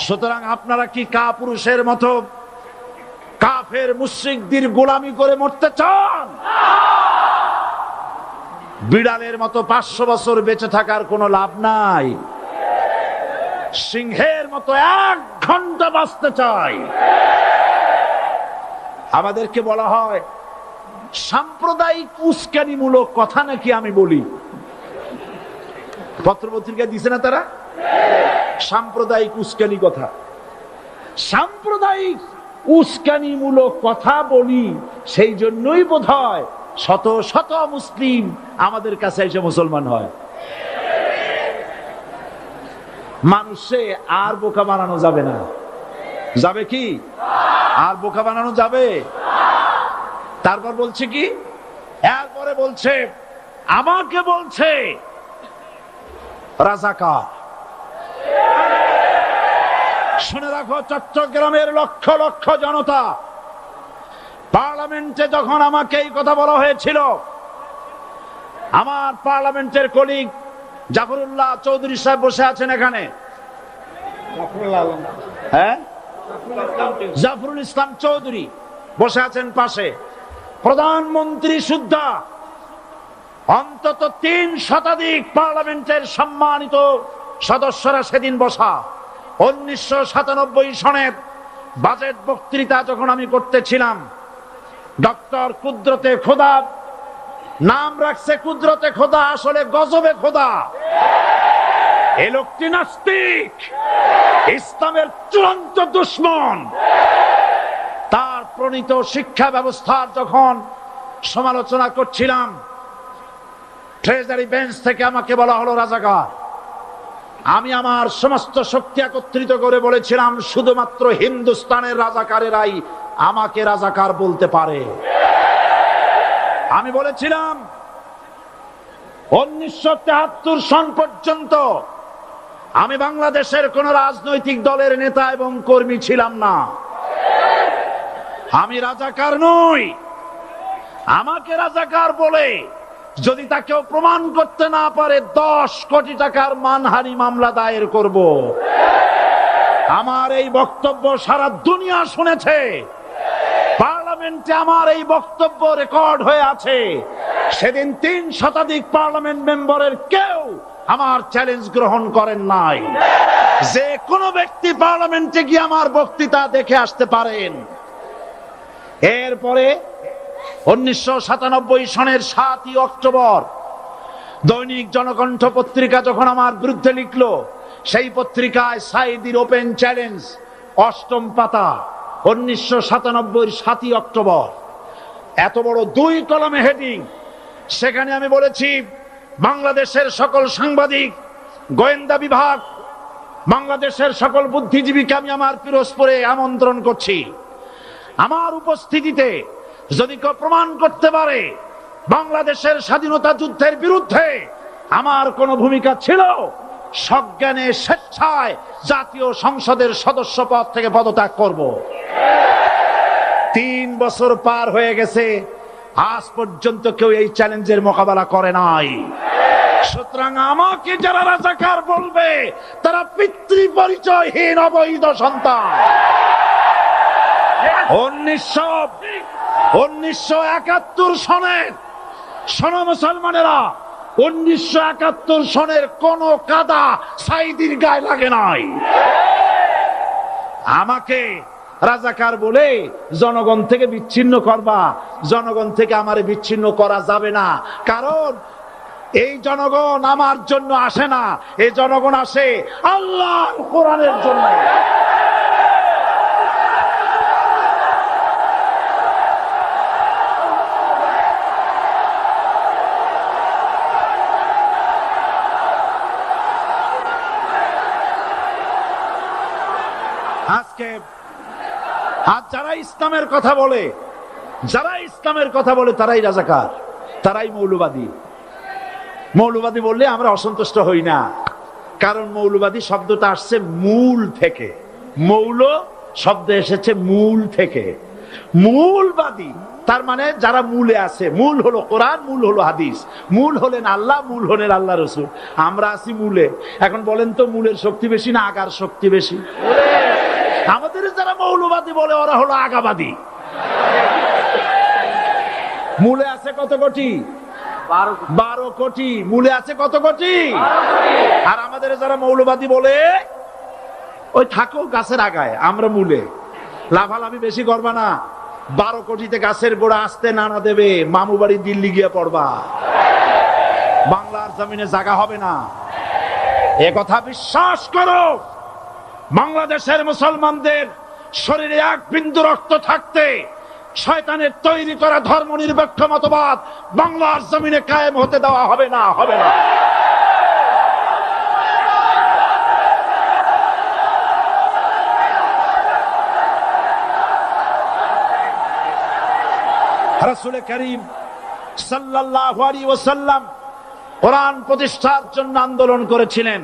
সুতরাং আপনারা কি কাপুরুষের মতো কাফের মুশরিকদের গোলামি করে মরতে চান? বিড়ালের মতো 500 বছর বেঁচে থাকার কোনো লাভ নাই। সিংহের মতো 1 ঘন্টা বাঁচতে চাই। আমাদেরকে বলা হয় সাম্প্রদায়িক উস্কানিমূলক কথা নাকি আমি বলি। পত্রপত্রিকা দিছে না তারা? সাম্প্রদায়িক উস্কানি কথা, সাম্প্রদায়িক উস্কানিমূলক কথা বলি। সেই জন্যই বোধহয় শত শত মুসলিম আমাদের কাছে এসে মুসলমান হয়। মানুষে আর বোকা বানানো যাবে না। যাবে কি? আর বোকা বানানো যাবে? তারপর বলছে কি, এরপরে বলছে, আমাকে বলছে রাজাকার। শুনে রাখো চট্টগ্রামের লক্ষ লক্ষ জনতা, পার্লামেন্টে যখন আমাকে এই কথা বলা হয়েছিল, আমার পার্লামেন্টের কলিগ জাফরুল্লাহ চৌধুরী সাহেব বসে আছেন এখানে, হ্যাঁ, জাফরুল ইসলাম চৌধুরী বসে আছেন পাশে, প্রধানমন্ত্রী সুদ্ধা, অন্তত 3 শতাধিক পার্লামেন্টের সম্মানিত সদস্যরা সেদিন বসা। 1997 সনের বাজেট বক্তৃতা যখন আমি করতেছিলাম, ডক্টর কুদরতে খোদা, নাম রাখছে কুদরতে খোদা, আসলে গজবে খোদা। এই লোকটি নাস্তিক, ইসলামের চূড়ান্ত দুশমন। তার প্রণীত শিক্ষা ব্যবস্থার যখন সমালোচনা করছিলাম, ট্রেজারি বেঞ্চ থেকে আমাকে বলা হলো রাজাকার। আমি আমার সমস্ত শক্তি একত্রিত করে বলেছিলাম, শুধুমাত্র হিন্দুস্তানের রাজাকারেরাই আমাকে রাজাকার বলতে পারে। আমি বলেছিলাম 1973 সন পর্যন্ত আমি বাংলাদেশের কোন রাজনৈতিক দলের নেতা এবং কর্মী ছিলাম না। আমি রাজাকার নই। আমাকে রাজাকার বলে যদি তাকেও প্রমাণ করতে না পারে, 10 কোটি টাকার মানহানি মামলা দায়ের করব। আমার এই বক্তব্য সারা দুনিয়া শুনেছে। পার্লামেন্টে আমার এই বক্তব্য রেকর্ড হয়ে আছে। সেদিন 3 শতাধিক পার্লামেন্ট মেম্বারের কেউ আমার চ্যালেঞ্জ গ্রহণ করেন নাই। যে কোনো ব্যক্তি পার্লামেন্টে গিয়ে আমার বক্তৃতা দেখে আসতে পারেন। এরপরে 1997 সনের 7ই অক্টোবর দৈনিক জনকণ্ঠ পত্রিকা যখন আমার বিরুদ্ধে লিখলো, সেই পত্রিকায় সাইদির ওপেন চ্যালেঞ্জ 8ম পাতা 1997 7ই অক্টোবর, এত বড় 2 কলমে হেডিং। সেখানে আমি বলেছি, বাংলাদেশের সকল সাংবাদিক, গোয়েন্দা বিভাগ, বাংলাদেশের সকল বুদ্ধিজীবীকে আমি আমার পিরোজপুরে আমন্ত্রণ করছি। আমার উপস্থিতিতে যদি কেউ প্রমাণ করতে পারে বাংলাদেশের স্বাধীনতা যুদ্ধের বিরুদ্ধে আমার কোনো ভূমিকা ছিল, সজ্ঞানে স্বেচ্ছায় জাতীয় সংসদের সদস্য পদ থেকে পদত্যাগ করব। 3 বছর পার হয়ে গেছে, আজ পর্যন্ত কেউ এই চ্যালেঞ্জের মোকাবেলা করে নাই। সুতরাং আমাকে যারা রাজাকার বলবে, তারা পিতৃ পরিচয়হীন অবৈধ সন্তান। 1971 সনের, শোনো মুসলমানেরা, 1971 সনের কোন কাদা সাইদির গায়ে লাগে নাই। আমাকে রাজাকার বলে জনগণ থেকে বিচ্ছিন্ন করবা, জনগণ থেকে আমারে বিচ্ছিন্ন করা যাবে না। কারণ এই জনগণ আমার জন্য আসে না, এই জনগণ আসে আল্লাহর কোরআনের জন্য। আজকে আজ যারা ইসলামের কথা বলে, তারাই রাজাকার, তারাই মৌলবাদী। মৌলবাদী বললে আমরা অসন্তুষ্ট হই না, কারণ মৌলবাদী শব্দটা আসছে মূল থেকে। মৌল শব্দ এসেছে মূল থেকে। মূলবাদী তার মানে যারা মূলে আছে। মূল হলো কোরআন, মূল হলো হাদিস, মূল হলেন আল্লাহ, মূল হলেন আল্লাহ রসুল। আমরা আছি মূলে। এখন বলেন তো, মূলের শক্তি বেশি না আগার শক্তি বেশি? আমাদের যারা মৌলবাদী বলে ওরা হলো আগাবাদী। মূলে আছে কত কোটি? 12 কোটি। মূলে আছে কত কোটি? আর আমাদের যারা মৌলবাদী বলে, ওই থাকো গাছের আগায়, আমরা মূলে। লাফালাফি বেশি করবা না, 12 কোটিতে গাছের গোড়া আসতে নানা দেবে, মামু বাড়ি দিল্লি গিয়ে পড়বা, বাংলার জমিনে জায়গা হবে না। এ কথা বিশ্বাস করো। বাংলাদেশের মুসলমানদের শরীরে 1 বিন্দু রক্ত থাকতে শয়তানের তৈরি করা ধর্ম নিরপেক্ষ মতবাদ বাংলার জমিনে কায়েম হতে দেওয়া হবে না, হবে না। রাসূল করিম সাল্লাল্লাহু আলাইহি ওয়াসাল্লাম কোরআন প্রতিষ্ঠার জন্য আন্দোলন করেছিলেন।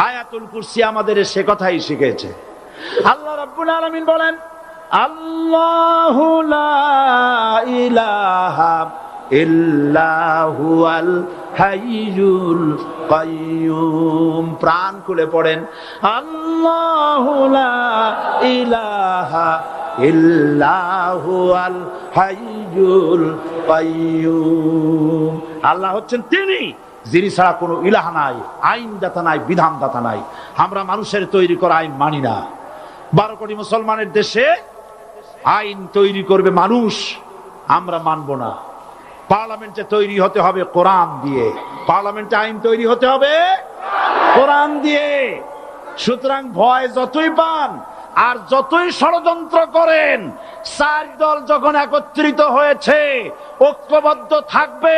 আয়াতুল কুরসি আমাদের সে কথাই শিখেছে। আল্লাহ রাব্বুল আলামিন বলেন, আল্লাহু লা ইলাহা ইল্লা হুয়াল হাইয়ুল কাইয়ুম। প্রাণ খুলে পড়েন, আল্লাহু লা ইলাহা ইল্লা হুয়াল হাইয়ুল কাইয়ুম। আল্লাহ হচ্ছেন তিনি, যিনি ছাড়া কোনো ইলাহ নাই, আইনদাতা নাই, বিধানদাতা নাই। আমরা মানুষের তৈরি করা আইন মানি না। 12 কোটি মুসলমানের দেশে আইন তৈরি করবে মানুষ, আমরা মানব না। পার্লামেন্টে তৈরি হতে হবে কোরআন দিয়ে, পার্লামেন্টে আইন তৈরি হতে হবে কোরআন দিয়ে। সুতরাং ভয় যতই পান আর যতই ষড়যন্ত্র করেন, 4 দল যখন একত্রিত হয়েছে, ঐক্যবদ্ধ থাকবে,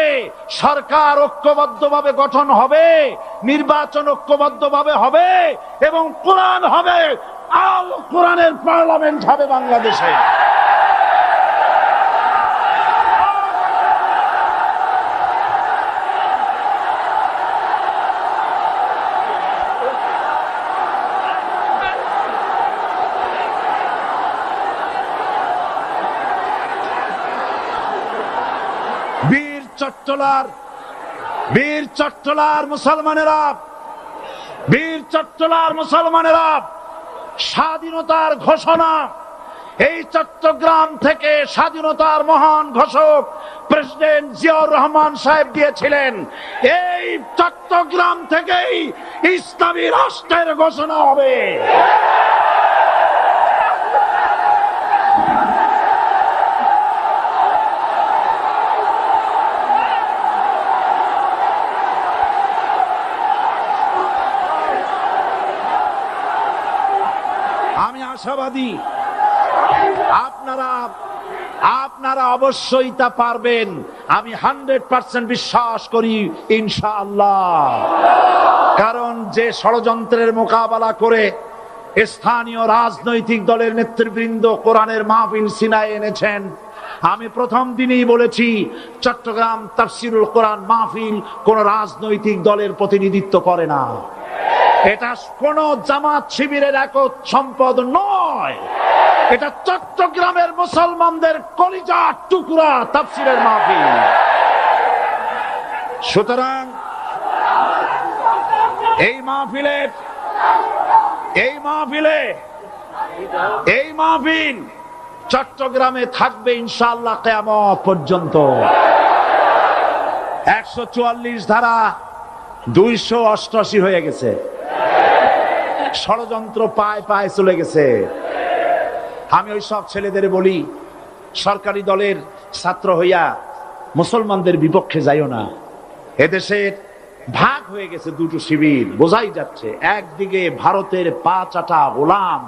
সরকার ঐক্যবদ্ধভাবে গঠন হবে, নির্বাচন ঐক্যবদ্ধভাবে হবে এবং কোরআন হবে, আল কোরআনের পার্লামেন্ট হবে বাংলাদেশে। বীর চট্টলার মুসলমানেরা স্বাধীনতার ঘোষণা, এই চট্টগ্রাম থেকে স্বাধীনতার মহান ঘোষক প্রেসিডেন্ট জিয়াউর রহমান সাহেব দিয়েছিলেন। এই চট্টগ্রাম থেকেই ইসলামী রাষ্ট্রের ঘোষণা হবে। আশাবাদী আপনারা অবশ্যই তা পারবেন। আমি 100% বিশ্বাস করি ইনশাআল্লাহ। কারণ যে ষড়যন্ত্রের মোকাবেলা করে স্থানীয় রাজনৈতিক দলের নেতৃবৃন্দ কোরআনের মাহফিল সিনায় এনেছেন, আমি প্রথম দিনেই বলেছি চট্টগ্রাম তাফসিরুল কোরআন মাহফিল কোন রাজনৈতিক দলের প্রতিনিধিত্ব করে না। এটা কোন জামাত শিবিরের একক সম্পদ নয়, এটা চট্টগ্রামের মুসলমানদের কলিজার টুকরা তাফসিরের মাহফিল। সুতরাং এই মাহফিল চট্টগ্রামে থাকবে ইনশাআল্লাহ কিয়ামত পর্যন্ত। 144 ধারা 288 হয়ে গেছে, ষড়যন্ত্র পায় পায় চলে গেছে। আমি ওই সব ছেলেদের বলি, সরকারি দলের ছাত্র হইয়া মুসলমানদের বিপক্ষে যাইও না। এদেশের ভাগ হয়ে গেছে দুটো শিবির, বোঝাই যাচ্ছে। একদিকে ভারতের পা চাটা গোলাম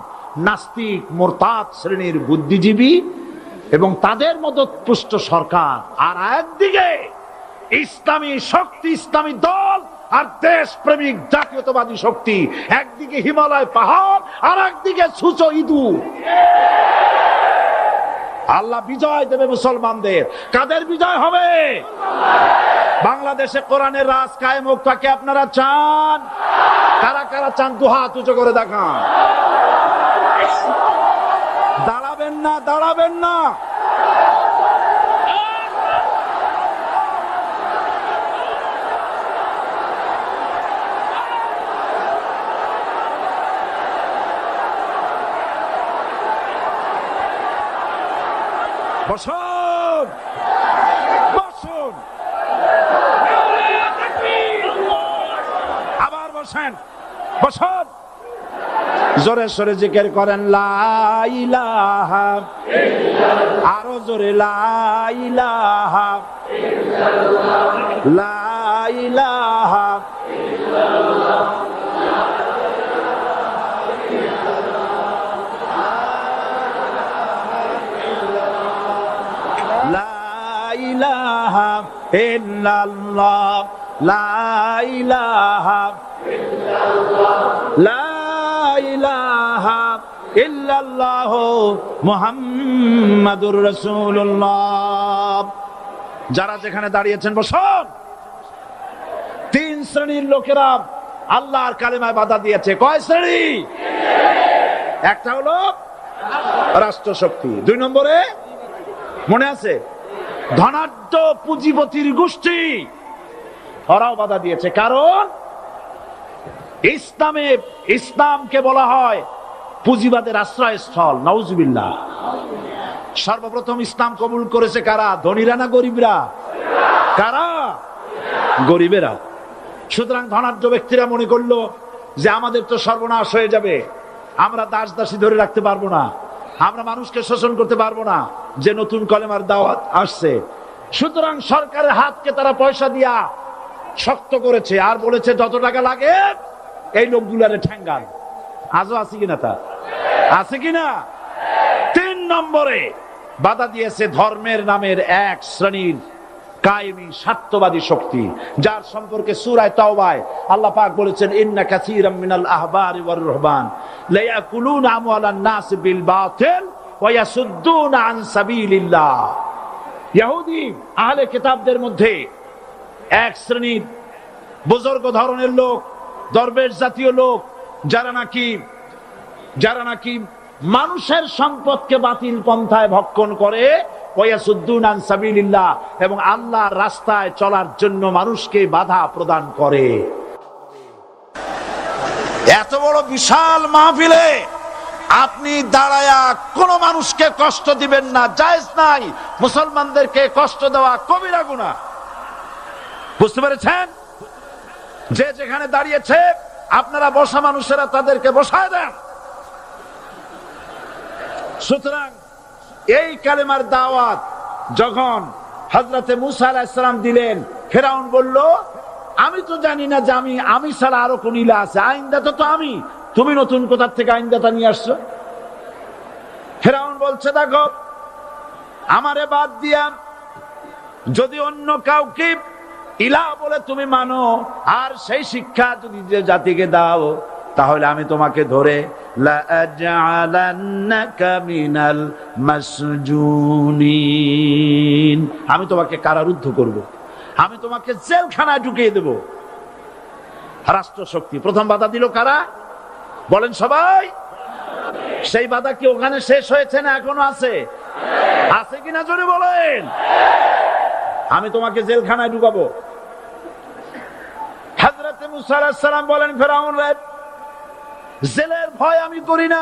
নাস্তিক মোরতাদ শ্রেণীর বুদ্ধিজীবী এবং তাদের মদতপুষ্ট সরকার, আর একদিকে ইসলামী শক্তি, ইসলামী দল আর দেশ প্রেমিক জাতীয়তাবাদী শক্তি। একদিকে হিমালয় পাহাড় আর একদিকে সূচো ইঁদুর। আল্লাহ বিজয় দেবে মুসলমানদের। কাদের বিজয় হবে? বাংলাদেশে কোরআনের রাজ কায়েম হোক, তাকে আপনারা চান? কারা কারা চান দুহাত উঁচু করে দেখান। দাঁড়াবেন না, দাঁড়াবেন না। বসুন, বসুন, আবার বসেন, বসুন। জোরে সরে জিকির করেন লা ইলাহা ইল্লাল্লাহ, আরো জোরে লা ইলাহা ইল্লাল্লাহ, লা ইলাহা ইল্লাল্লাহ। ইল্লাল্লাহ, লা ইলাহা ইল্লাল্লাহ, লা ইলাহা ইল্লাল্লাহ মুহাম্মাদুর রাসূলুল্লাহ। যারা যেখানে দাঁড়িয়েছেন বসুন। 3 শ্রেণীর লোকেরা আল্লাহর কালেমায় বাধা দিয়েছে। কয় শ্রেণী? একটা হলো রাষ্ট্রশক্তি, 2 নম্বরে মনে আছে ধনাঢ্য পুঁজিপতির গোষ্ঠী, ওরাও বাধা দিয়েছে। কারণ ইসলামকে বলা হয় পুঁজিবাদের আশ্রয়স্থল। নাউজুবিল্লাহ। সর্বপ্রথম ইসলাম কবুল করেছে কারা? ধনীরা না গরিবরা? কারা? গরিবেরা। সুতরাং ধনাঢ্য ব্যক্তিরা মনে করলো যে আমাদের তো সর্বনাশ হয়ে যাবে, আমরা দাস দাসী ধরে রাখতে পারবো না, আমরা মানুষকে শোষণ করতে পারবো না, যে নতুন কলেমার দাওয়াত আসছে। সুতরাং সরকারের হাতকে তারা পয়সা দিয়া শক্ত করেছে আর বলেছে যত টাকা লাগে এই লোকগুলারে ঠ্যাঙ্গান। আজও আছে কিনা? তা আছে কিনা? 3 নম্বরে বাধা দিয়েছে ধর্মের নামের এক শ্রেণীর কায়েমি স্বার্থবাদী শক্তি, যার সম্পর্কে সূরা তাওবায় আল্লাহ পাক বলেছেন ইন্না কাসীরাম মিনাল আহবারি ওয়ার রুহবান লা ইয়াকুলুনা আমওয়ালান নাস বিল বাতিল ওয়া ইয়াসুদ্দুনা আন সাবিলিল্লাহ। ইহুদি আহলে কিতাবদের মধ্যে এক শ্রেণীর বুজুর্গ ধরনের লোক, দরবেশ জাতীয় লোক, যারা নাকি মানুষের সম্পদকে বাতিল পন্থায় ভক্ষণ করে, ওয়াসুদ্দুনা আন সাবিলিল্লাহ, এবং আল্লাহর রাস্তায় চলার জন্য মানুষকে বাধা প্রদান করে। এত বড় বিশাল মাহফিলে আপনি দাঁড়ায়া কোন মানুষকে কষ্ট দিবেন না, জায়েজ নাই। মুসলমানদেরকে কষ্ট দেওয়া কবিরা গুনাহ। বুঝতে পেরেছেন? যে যেখানে দাঁড়িয়েছে আপনারা বসা মানুষেরা তাদেরকে বসায় দেন। সুতরাং এই কালেমার দাওয়াত যখন হযরতে মুসা আলাইহিস সালাম দিলেন, ফেরাউন বলল আমি তো জানি না যে আমি ছাড়া আরো কোন ইলা আছে, আইনদাতা তো আমি, তুমি নতুন কোথা থেকে আইনদাতা নিয়ে আসছো? ফেরাউন বলছে, দেখো আমারে বাদ দিয়া যদি অন্য কাউকে ইলাহ বলে তুমি মানো, আর সেই শিক্ষা যদি যে জাতিকে দাও, তাহলে আমি তোমাকে ধরে লাআজআলান্নাকা মিনাল মাসজুনিন, আমি তোমাকে কারারুদ্ধ করব, আমি তোমাকে জেলখানায় ঢুকিয়ে দেব। রাষ্ট্রশক্তি প্রথম বাধা দিল কারা? বলেন সবাই। সেই বাধা কি ওখানে শেষ হয়েছে না এখনো আছে? আছে কিনা জোরে বলেন। আমি তোমাকে জেলখানায় ঢুকাবো। হযরত মুসা আলাইহিস সালাম বলেন, ফেরাউন রে, জেলের ভয় আমি করি না,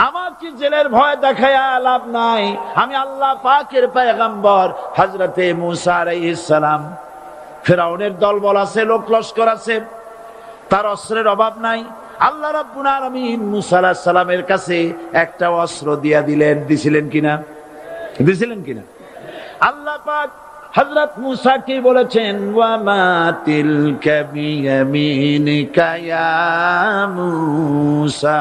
আমার কি জেলের ভয় দেখায়া লাভ নাই, আমি আল্লাহ পাকের পয়গম্বর হযরত মুসা আলাইহিস সালাম। ফেরাউনের দলবল আছে, লোক লস্কর আছে, তার অস্ত্রের অভাব নাই। আল্লাহ রাব্বুল আলামিন মুসা আলাইহিস সালামের কাছে একটা অস্ত্র দিয়া দিলেন। দিছিলেন কিনা? আল্লাহ পাক হযরত মুসা কে বলেছেন, ওয়া মা তিলকা বিয়ামিনিকা ইয়া মুসা,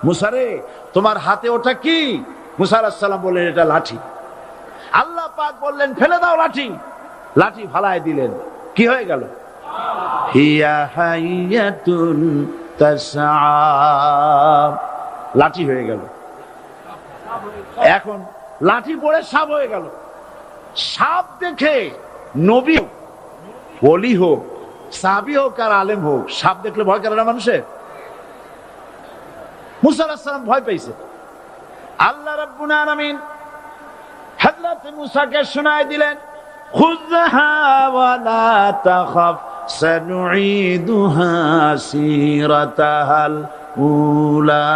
মুসা রে তোমার হাতে ওটা কি? মুসা আলাইহিস সালাম বললেন, এটা লাঠি। আল্লাহ পাক বললেন, ফেলে দাও লাঠি। লাঠি ফালায় দিলেন, কি হয়ে গেল? হিয়া হাইয়াতুন তাসআ, লাঠি হয়ে গেল। এখন লাঠি পড়ে সাপ হয়ে গেল। সাপ দেখে নবী হোক, ওলি হোক, সাহাবী হোক আর আলেম হোক, সাপ দেখলে ভয় করে না মানুষের? মুসা আলাইহিস সালাম ভয় পেয়েছে। আল্লাহ রাব্বুল আলামিন হযরত মুসাকে শোনায় দিলেন, খুযহা ওয়া লা তাখাফ সানুঈদুহা সিরাতাহাল উলা,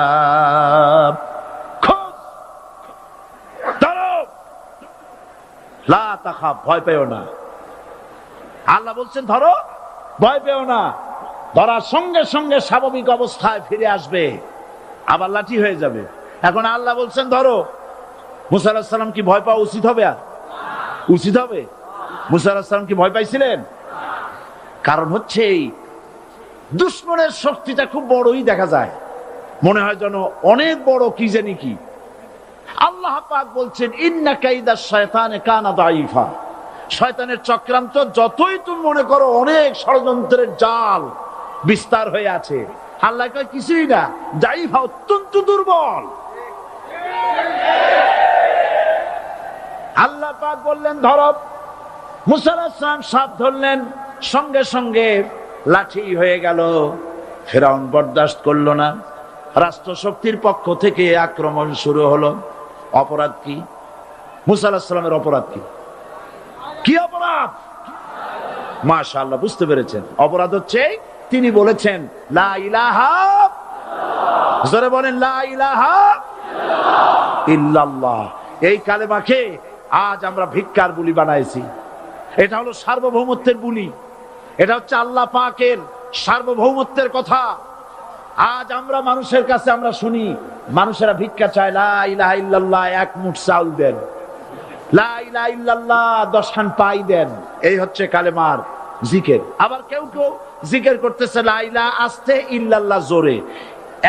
লা তাখাফ, ভয় পেও না। আল্লাহ বলছেন ধরো, ভয় পেও না। ধরার সঙ্গে সঙ্গে স্বাভাবিক অবস্থায় ফিরে আসবে, আবার লাঠি হয়ে যাবে। এখন আল্লাহ বলছেন ধরো। মুসা আলাইহিস সালাম কি ভয় পাওয়া উচিত হবে? উচিত হবে? মুসা আলাইহিস সালাম কি ভয় পাইছিলেন? কারণ হচ্ছে এই দুশমনের শক্তিটা খুব বড়ই দেখা যায়, মনে হয় যেন অনেক বড়, কি জানি কি। আল্লাহ পাক বলছেন, ইন্না কাইদাশ শায়তানে কানা দাঈফা, শয়তানের চক্রান্ত যতই তুমি মনে করো অনেক ষড়যন্ত্রের জাল বিস্তার হয়ে আছে, আল্লাহ কয় কিছুই না, দাঈফা, অত্যন্ত দুর্বল। আল্লাহ পাক বললেন ধরো। মুসা আলাইহিস সালাম সাপ ধরলেন, সঙ্গে সঙ্গে লাঠি হয়ে গেল। ফেরাউন বরদাস্ত করলো না, রাষ্ট্রশক্তির পক্ষ থেকে আক্রমণ শুরু হলো। অপরাধ কি? মুসা আলাইহিস সালামের অপরাধ কি? কি অপরাধ? মাশাআল্লাহ, বুঝতে পেরেছেন। অপরাধ হচ্ছে তিনি বলেছেন লা ইলাহা, জোরে বলেন লা ইলাহা ইল্লাল্লাহ। এই কালেমাকে আজ আমরা ভিক্ষার বুলি বানাইছি। এটা হলো সার্বভৌমত্বের বুলি, এটা হচ্ছে আল্লাহ পাকের সার্বভৌমত্বের কথা। আজ আমরা মানুষের কাছে আমরা শুনি, মানুষেরা ভিক্ষা চায়, লা ইলাহা ইল্লাল্লাহ, এক মুঠ চাউল দেন, লা ইলাহা ইল্লাল্লাহ 10 খান পাই দেন। এই হচ্ছে কালেমার জিকির। আবার কেউ কেউ জিকির করতেছে লা ইলাহা আস্তে, ইল্লাল্লাহ জোরে,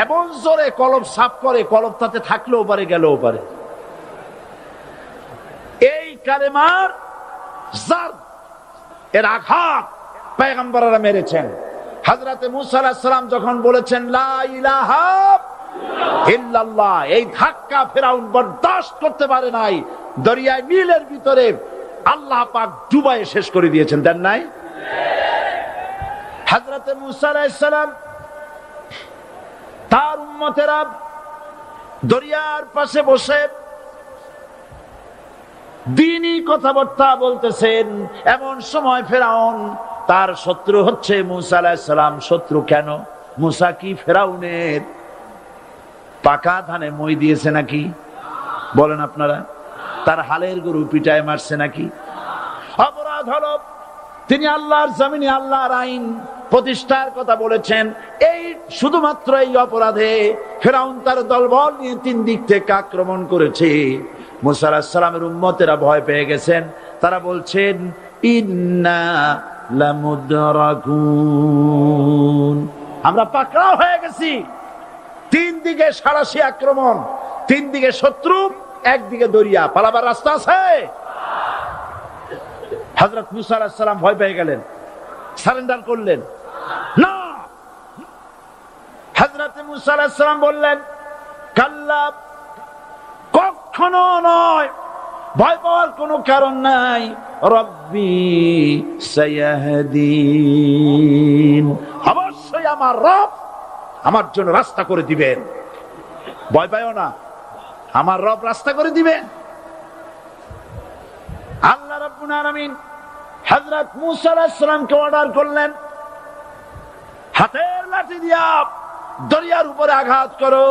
এমন জোরে কলব সাফ করে, কলব তাতে থাকলেও পারে, গেলেও পারে। এই কালেমার জার, এর আঘাত পয়গম্বররা মেরেছেন। হযরত মুসা আলাইহিস সালাম যখন বলেছেন লা ইলাহা ইল্লাল্লাহ, এই ধাক্কা ফেরাউন বরদাস্ত করতে পারে নাই। দরিয়ায় নীলের ভিতরে আল্লাহ পাক ডুবাইয়ে শেষ করে দিয়েছেন, দেন নাই? হযরত মুসা আলাইহিস সালাম তার উম্মতেরা দরিয়ার পাশে বসে দ্বীনি কথাবার্তা বলতেছেন। এমন সময় ফেরাউন, তার শত্রু হচ্ছে মুসা আলাইহিস সালাম। শত্রু কেন? মুসা কি ফেরাউনের পাকা ধানে মই দিয়েছে নাকি? বলেন আপনারা। তার হালের গরু পিটায় মারছে নাকি? অপরাধ হলো তিনি আল্লাহর জমিনে আল্লাহর আইন প্রতিষ্ঠার কথা বলেছেন। এই শুধুমাত্র এই অপরাধে ফেরাউন তার দলবল নিয়ে 3 দিক থেকে আক্রমণ করেছে। মুসা আলাইহিস সালামের উম্মতেরা ভয় পেয়ে গেছেন। তারা বলছেন ইন্না লামুদরাকুন, আমরা পাকড়াও হয়ে গেছি, তিন দিকে সাঁড়াশি আক্রমণ, তিন দিকে শত্রু, একদিকে দরিয়া, পালাবার রাস্তা আছে? হযরত মুসা আলাইহিস সালাম ভয় পেয়ে গেলেন, সারেন্ডার করলেন না। হযরত মুসা আলাইহিস সালাম বললেন, কাল্লা, কখনো নয়, ভয় পাওয়ার কোনো কারণ নাই। রব্বি সায়াহদিন, অবশ্যই আমার রব আমার জন্য রাস্তা করে দিবেন। ভয় পাইও না, আমার রব রাস্তা করে দিবেন। আল্লাহ রাব্বুল আলামিন হযরত মুসা আলাইহিস সালামকে অর্ডার করলেন, হাতের লাঠি দিয়া দরিয়ার উপরে আঘাত করো।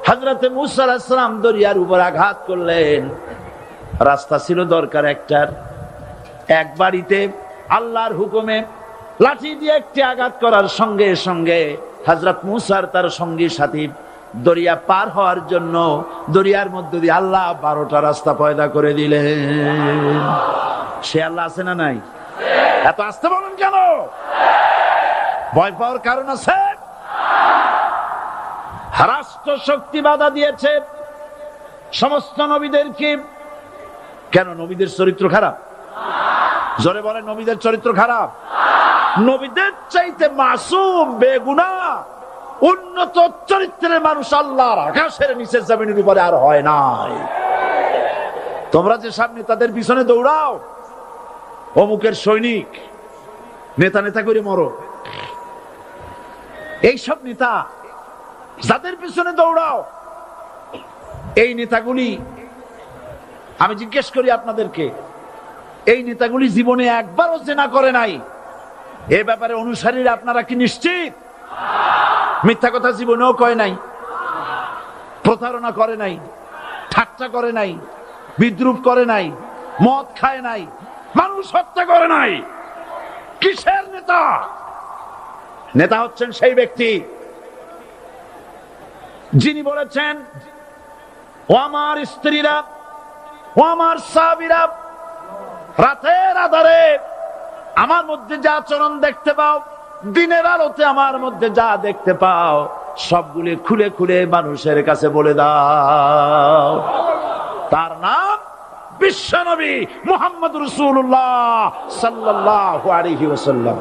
হযরত মুসা আলাইহিস সালাম দরিয়ার উপর আঘাত করলেন। রাস্তা ছিল দরকার একটার, এক বাড়িতে আল্লাহর হুকুমে লাঠি দিয়ে একটি আঘাত করার সঙ্গে সঙ্গে হযরত মুসার তার সঙ্গী সাথী দরিয়া পার হওয়ার জন্য দরিয়ার মধ্যে দিয়ে আল্লাহ 12টা রাস্তা পয়দা করে দিলেন। সে আল্লাহ আছে না নাই? এত আসতে বলেন কেন? ভয় পাওয়ার কারণ আছে? রাষ্ট্র শক্তি বাধা দিয়েছে সমস্ত নবীদেরকে। কেন? নবীদের চরিত্র খারাপ? জোরে বলেন, নবীদের চরিত্র খারাপ? নবীদের চাইতে মাসুম, বেগুনাহ, উন্নত চরিত্রের মানুষ আল্লাহর আকাশের নিচে জমিনের উপরে আর হয় নাই। তোমরা যে সামনে তাদের পিছনে দৌড়াও, অমুকের সৈনিক, নেতা নেতা করে মরো, এইসব নেতা যাদের পিছনে দৌড়াও, এই নেতাগুলি, আমি জিজ্ঞেস করি আপনাদেরকে, এই নেতাগুলি জীবনে একবারও জেনা করে নাই। এ ব্যাপারে অনুসারীরা আপনারা কি নিশ্চিত? মিথ্যা কথা জীবনেও কয় নাই, প্রতারণা করে নাই, ঠাট্টা করে নাই, বিদ্রুপ করে নাই, মদ খায় নাই, মানুষ হত্যা করে নাই। কিসের নেতা? নেতা হচ্ছেন সেই ব্যক্তি যিনি বলেছেন, ও আমার স্ত্রীরা, ও আমার সাহাবীরা, রাতের আধারে আমার মধ্যে যা আচরণ দেখতে পাও, দিনের আলোতে আমার মধ্যে যা দেখতে পাও, সবগুলি খুলে খুলে মানুষের কাছে বলে দাও। তার নাম বিশ্বনবী মুহাম্মদ রাসূলুল্লাহ সাল্লাল্লাহু আলাইহি ওয়াসাল্লাম।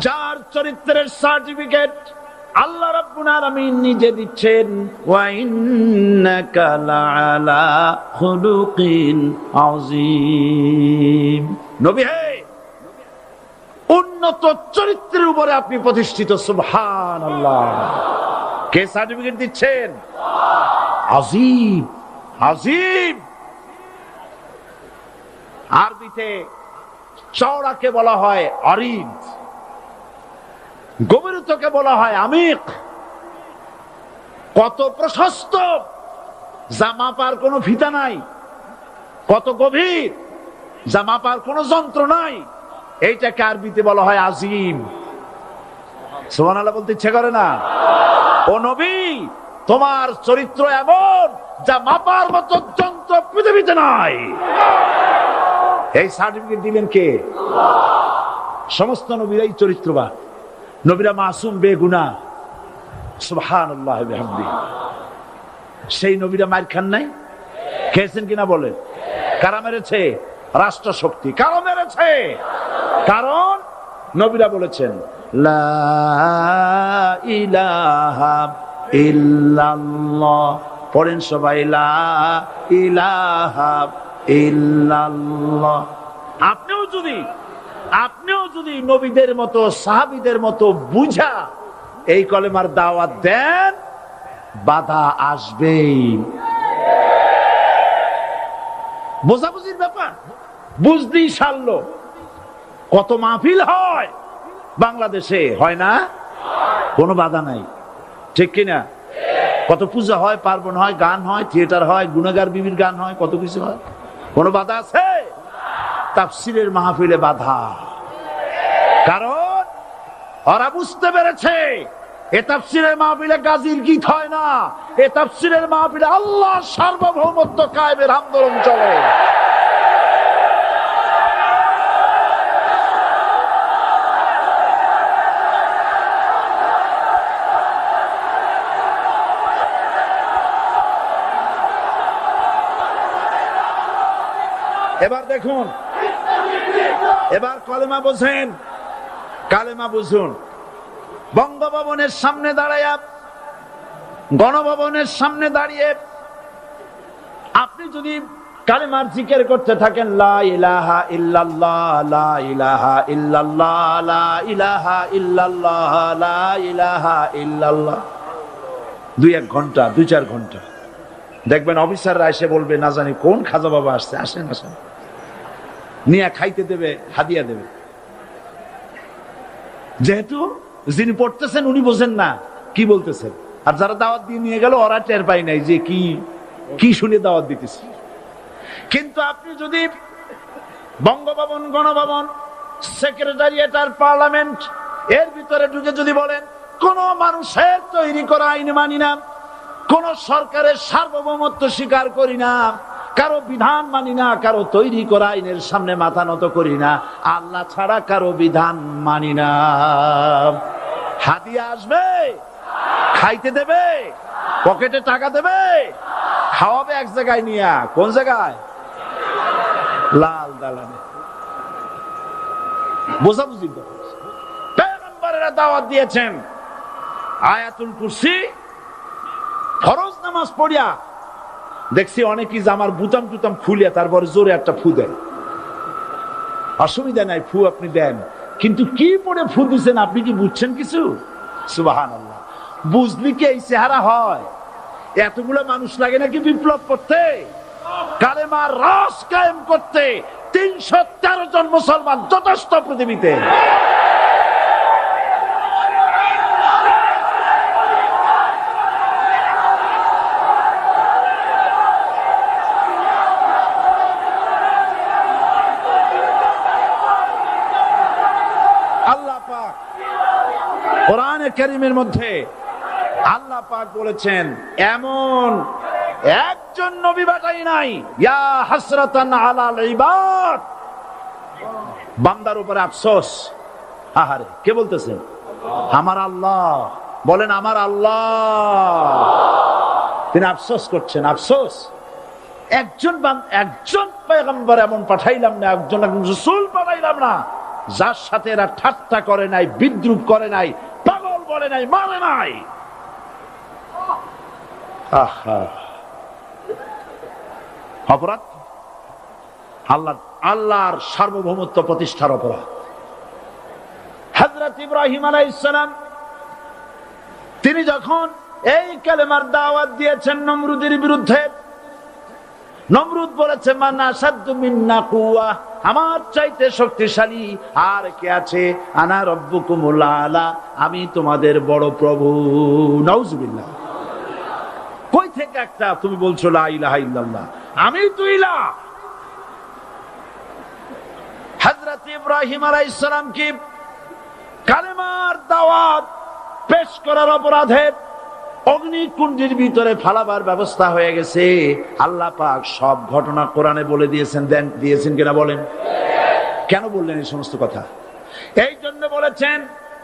যার চরিত্রের সার্টিফিকেট আল্লাহ রাব্বুল আলামিন নিজে দিচ্ছেন, ওয়া ইন্নাকা লাআলা খুলুকিন আযীম। নবী হে, উন্নত চরিত্রের উপরে আপনি প্রতিষ্ঠিত। সুবহানাল্লাহ। কে সার্টিফিকেট দিচ্ছেন? আযীম, আযীম। আরবিতে চওড়াকে বলা হয় আরিদ, গভীরতাকে বলা হয় আমিক। কত প্রশস্ত, যা মাপার কোনো ফিতা নাই। কত গভীর, যা মাপার কোনো যন্ত্র নাই। এইটাকে আরবিতে বলা হয় আজিম। সুবহানাল্লাহ বলতে ইচ্ছে করে না? ও নবী, তোমার চরিত্র এমন যা মাপার মতো যন্ত্র পৃথিবীতে নাই। এই সার্টিফিকেট দিলেন কে? সমস্ত নবীরাই চরিত্রবান, নবীরা মাসুম, বেগুনাহ। সুবহানাল্লাহ ওয়া বিহামদিহি। সেই নবীরা মার খান নাই? খেয়েছেন কিনা বলেন? কারা মেরেছে? রাষ্ট্র শক্তি। কারা মেরেছে? কারণ নবীরা বলেছেন, লা ইলাহা ইল্লাল্লাহ। পড়েন সবাই, লা ইলাহা ইল্লাল্লাহ। আপনিও যদি নবীদের মতো, সাহাবীদের মতো বুঝা এই কলেমার দাওয়াত দেন, বাধা আসবেই। বোঝাবুঝির ব্যাপার, বুঝতেই সারলো। কত মাহফিল হয় বাংলাদেশে, হয় না? কোনো বাধা নাই, ঠিক কিনা? কত পূজা হয়, পার্বণ হয়, গান হয়, থিয়েটার হয়, গুনাহগার বিবির গান হয়, কত কিছু হয়। কোনো বাধা আছে? তাফসীরের মাহফিলে বাধা। কারণ ওরা বুঝতে পেরেছে এ তাফসীরের মাহফিলে গাজীর গীত হয় না, এ তাফসীরের মাহফিলে আল্লাহর সার্বভৌমত্ব কায়েমের আন্দোলন চলে। এবার দেখুন, এবার কলেমা বোঝেন, কালেমা বুঝুন। বঙ্গভবনের সামনে দাঁড়াইয়া, গণভবনের সামনে দাঁড়িয়ে আপনি যদি কালেমার জিকির করতে থাকেন, লা ইলাহা ইল্লাল্লাহ, লা ইলাহা ইল্লাল্লাহ, লা ইলাহা ইল্লাল্লাহ, লা ইলাহা ইল্লাল্লাহ, 2-1 ঘন্টা, 2-4 ঘন্টা, দেখবেন অফিসাররা এসে বলবে, না জানি কোন খাজা বাবা আসছে, আসেন আসেন, নিয়ে খাইতে দেবে, হাদিয়া দেবে। যেহেতু যিনি পড়তেছেন উনি বোঝেন না কি বলতেছেন, আর যারা দাওয়াত দিয়ে নিয়ে গেল ওরা টের পায় নাই যে কি কি শুনে দাওয়াত দিতেছে। কিন্তু আপনি যদি বঙ্গভবন, গণভবন, সেক্রেটারিয়েট আর পার্লামেন্ট এর ভিতরে ঢুকে যদি বলেন, কোন মানুষের তৈরি করা আইন মানি না, কোন সরকারের সার্বভৌমত্ব স্বীকার করি না, কারো বিধান মানি না, কারো তৈরি করা আইনের সামনে মাথা নত করি না, আল্লাহ ছাড়া কারো বিধান মানি না, হাদিয়া আসবে, খাইতে দেবে, পকেটে টাকা দেবে, খাওয়াবে এক জায়গায় নিয়ে, কোন জায়গায়? লাল দালানে। বোঝাবুঝি পয়গম্বরেরা দাওয়াত দিয়েছেন, আয়াতুল কুরসি ফরজ নামাজ পড়িয়া দেখছি অনেকেই জামার বুতাম টুতাম খুলিয়া তারপরে জোরে একটা ফু দেন। অসুবিধা নাই, ফু আপনি দেন, কিন্তু কি পড়ে ফু দিচ্ছেন আপনি কি বুঝছেন কিছু? সুবহানাল্লাহ। বুঝলি কি এই চেহারা হয়? এতগুলো মানুষ লাগে নাকি বিপ্লব করতে, কালেমার রস কায়েম করতে? 313 জন মুসলমান যথেষ্ট পৃথিবীতে। কোরআনে কারীমের মধ্যে আল্লাহ পাক বলেছেন, এমন একজন নবী পাঠাই নাই, ইয়া হাসরাতান আলাল ইবাদ, বান্দার উপরে আফসোস। আহারে, কে বলতেছেন? আমার আল্লাহ। বলেন আমার আল্লাহ, তিনি আফসোস করছেন। আফসোস, একজন পয়গম্বর এমন পাঠাইলাম না, একজন রাসূল পাঠাইলাম না যার সাথে এরা ঠাট্টা করে নাই, বিদ্রুপ করে নাই, পাগল বলে নাই, মানে নাই। অপরাধ আল্লাহর সার্বভৌমত্ব প্রতিষ্ঠার অপরাধ। হযরত ইব্রাহিম আলাইহিস সালাম তিনি যখন এই কালেমার দাওয়াত দিয়েছেন নমরুদের বিরুদ্ধে, নমরুদ বলেছে, মান আসাদ্দু মিন্না কুওয়া, আমার চাইতে শক্তিশালী আর কে আছে? আনা রব্বুকুমুল আলা, আমি তোমাদের বড় প্রভু। নাউজুবিল্লাহ। কই থেকে একটা তুমি বলছো লা ইলাহা ইল্লাল্লাহ, আমি তো ইলাহ। হযরত ইব্রাহিম আলাইহিস সালাম কি কালেমার দাওয়াত পেশ করার অপরাধে অগ্নিকুণ্ডের ভিতরে ফালাবার ব্যবস্থা হয়ে গেছে। আল্লাহ পাক সব ঘটনা কোরআনে বলে দিয়েছেন কিনা বলেন? কেন বললেন এই সমস্ত কথা? এই জন্য বলেছেন,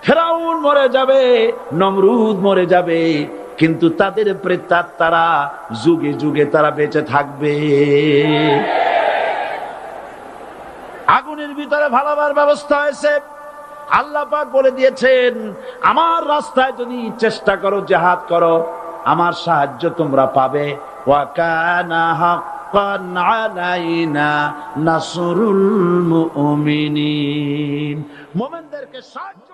ফেরাউন মরে যাবে, নমরুদ মরে যাবে, কিন্তু তাদের প্রেতাত্মারা যুগে যুগে তারা বেঁচে থাকবে। আগুনের ভিতরে ফালাবার ব্যবস্থা হয়েছে। আল্লাহ পাক বলে দিয়েছেন, আমার রাস্তায় যদি চেষ্টা করো, জিহাদ করো, আমার সাহায্য তোমরা পাবে। ওয়া কানা হাক্কান আলাইনা নাসরুল মুমিনিন, মুমিনদেরকে সাহায্য